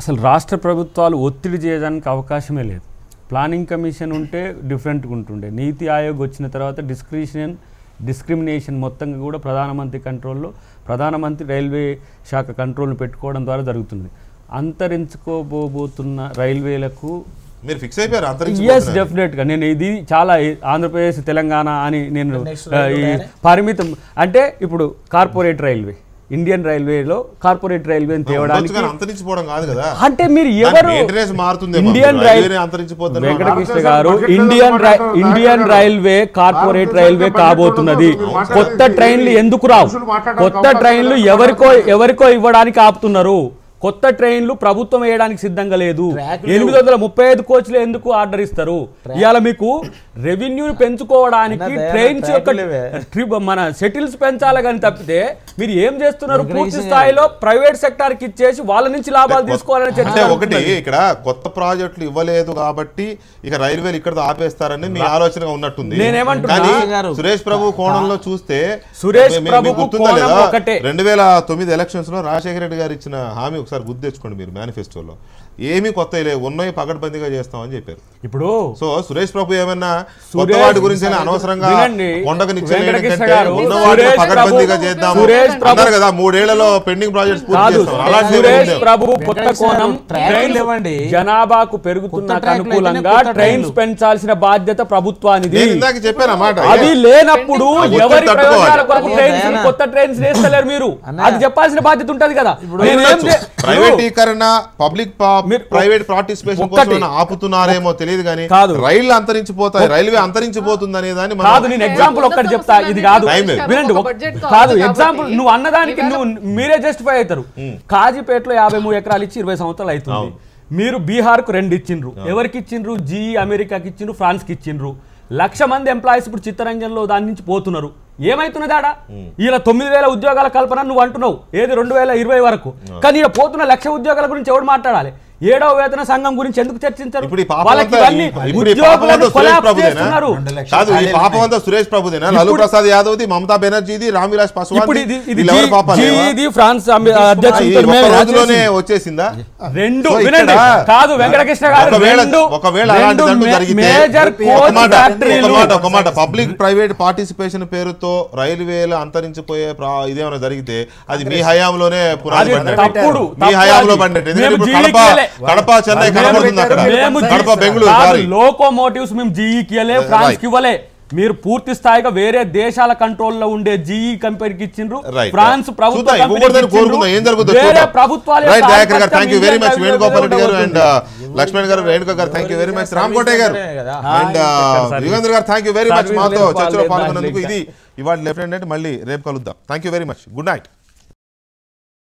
అసలు రాష్ట్ర ప్రభుత్వాలు ఒత్తిడి చేయడానికి అవకాశమే లేదు. ప్లానింగ్ కమిషన్ ఉంటే డిఫరెంట్గా ఉంటుండే. నీతి ఆయోగ్ వచ్చిన తర్వాత డిస్క్రిమినేషన్ మొత్తంగా కూడా ప్రధానమంత్రి కంట్రోల్లో, ప్రధానమంత్రి రైల్వే శాఖ కంట్రోల్ను పెట్టుకోవడం ద్వారా జరుగుతుంది. అంతరించుకోబోతున్న రైల్వేలకు మీరు ఫిక్స్ అయిపోయారు? ఎస్, డెఫినెట్గా. నేను ఇది చాలా ఆంధ్రప్రదేశ్ తెలంగాణ అని నేను పరిమితం అంటే ఇప్పుడు కార్పొరేట్ రైల్వే, ఇండియన్ రైల్వేలో కార్పొరేట్ రైల్వేని తేవడానికి అంటే మీరు ఎవరు ఇండియన్ వెంకటకృష్ణ గారు ఇండియన్ రైల్వే కార్పొరేట్ రైల్వే కాబోతున్నది. కొత్త ట్రైన్లు ఎందుకు రావు? కొత్త ట్రైన్లు ఎవరికో ఇవ్వడానికి ఆపుతున్నారు. కొత్త ట్రైన్లు ప్రభుత్వం వేయడానికి సిద్ధంగా లేదు. 835 కోచ్లు ఎందుకు ఆర్డర్ ఇస్తారు? ఇవాళ మీకు రెవెన్యూని పెంచుకోవడానికి ట్రైన్స్ యొక్క మన సెటిల్స్ పెంచాలి కానీ తప్పితే మీరు ఏం చేస్తున్నారు? పూర్తి స్థాయిలో ప్రైవేట్ సెక్టార్ కి ఇచ్చేసి వాళ్ళ నుంచి లాభాలు తీసుకోవాలని చర్చ. ఒకటి ఇక్కడ కొత్త ప్రాజెక్టులు ఇవ్వలేదు కాబట్టి ఇక రైల్వేలు ఇక్కడ ఆపేస్తారని మీ ఆలోచన ఉన్నట్టుంది. నేనేమంటున్నా, సురేష్ ప్రభు కోణంలో చూస్తే సురేష్ ప్రభు 2009 ఎలక్షన్స్ లో రాజశేఖర రెడ్డి గారు ఇచ్చిన హామీ ఒకసారి గుర్తు తెచ్చుకోండి. మీరు మేనిఫెస్టోలో ఏమీ కొత్త లేవు, ఉన్నాయి పకడ్బందీగా చేస్తామని చెప్పారు. ఇప్పుడు సో సురేష్ ప్రభు ఏమన్నా వాటి గురించి అనవసరంగా కొండకు పకడ్బందీగా చేద్దాం అన్నారు కదా, 3 ఏళ్లలో పెండింగ్ ప్రాజెక్ట్స్ సురేష్ ప్రభు కొత్త కోణం జనాభాకు పెరుగుతున్నకు అనుకూలంగా ట్రైన్స్ పెంచాల్సిన బాధ్యత ప్రభుత్వానిది. అది లేనప్పుడు ఎవరి ప్రయోజనాల కొరకు ట్రైన్స్ కొత్త ట్రైన్స్ వేస్తలేరు మీరు, అది చెప్పాల్సిన బాధ్యత ఉంటది కదా. ప్రైవేటీకరణ పబ్లిక్ ప్రైవేట్ పార్టిసిపేషన్ కోసం ఆపుతున్నారేమో తెలియదు కానీ రైళ్లు అంతరించిపోతాయి, రైల్వే అంతరించిపోతుంది అనే దాన్ని కాదు. నేను ఎగ్జాంపుల్ ఒక్కటి చెప్తా, ఇది కాదు వినండి కాదు ఎగ్జాంపుల్ నువ్వు అన్నదానికి నువ్వు మీరే జస్టిఫై అవుతారు. కాజీపేటలో 53 ఎకరాలు ఇచ్చి 20 సంవత్సరాలు అవుతుంది. మీరు బీహార్కు 2 ఇచ్చిండ్రు. ఎవరికి ఇచ్చిండ్రు? జీఈ అమెరికాకి ఇచ్చిండ్రు, ఫ్రాన్స్కి ఇచ్చిండ్రు. 1,00,000 మంది ఎంప్లాయీస్ ఇప్పుడు చిత్తరంజన్లో దాని నుంచి పోతున్నారు. ఏమైతున్నది ఆడ? ఇలా 9,000 ఉద్యోగాల కల్పన నువ్వు అంటున్నావు, ఏది 2020 వరకు. కానీ ఇలా పోతున్న 1,00,000 ఉద్యోగాల గురించి ఎవడు మాట్లాడాలి? 7వ వేతన సంఘం గురించి ఎందుకు చర్చించారు? సురేష్ ప్రభుదేనా, లాలూ ప్రసాద్ యాదవ్ది, మమతా బెనర్జీది, రామ్ విలాస్ పాస్వాన్ ఫ్రాన్స్ రోజులోనే వచ్చేసిందా? రెండు కాదు వెంకటకృష్ణ గారు, ఒకవేళ ఒక మాట పబ్లిక్ ప్రైవేట్ పార్టిసిపేషన్ పేరుతో రైల్వేలు అంతరించిపోయే ఇదేమైనా జరిగితే అది మీ హయాంలోనే పునాది పడినట్టు, మీ హయాంలో పడినట్టు. కడప చెన్నై కనబడుతుంది, అక్కడ కడప బెంగళూరు లోకోమోటివ్స్ మేము జీఈకి ఇవ్వలే, ఫ్రాన్స్ కి ఇవ్వలే. మీరు పూర్తి స్థాయిగా వేరే దేశాల కంట్రోల్లో ఉండే జీఈ కంపెనీకి ఇచ్చిండ్రు, Right. ఫ్రాన్స్ ప్రభుత్వ చూద్దాం, కంపెనీకి ఇవ్వకూడదని ఇచ్చిండ్రు. కోరుకుందాం, ఏం జరుగుతుందో వేరే చూద్దాం. ప్రభుత్వాల Right, యొక్క దయాకర్ గారు, ఆధిపత్యం thank you very much. Indian Venugopal Reddy గారు రైల్వే అండ్ లక్ష్మణ్ గారు, రేణుక గారు, థ్యాంక్ యూ వెరీ మచ్. రామకోటే గారు అండ్ యుగేంద్ర గారు, థ్యాంక్ యూ వెరీ మచ్. మాతో చర్చలో పాల్గొన్నందుకు. ఇది ఇవాళ లెఫ్టినెంట్, మళ్ళీ రేపు కలుద్దాం. Thank you very much. Good night.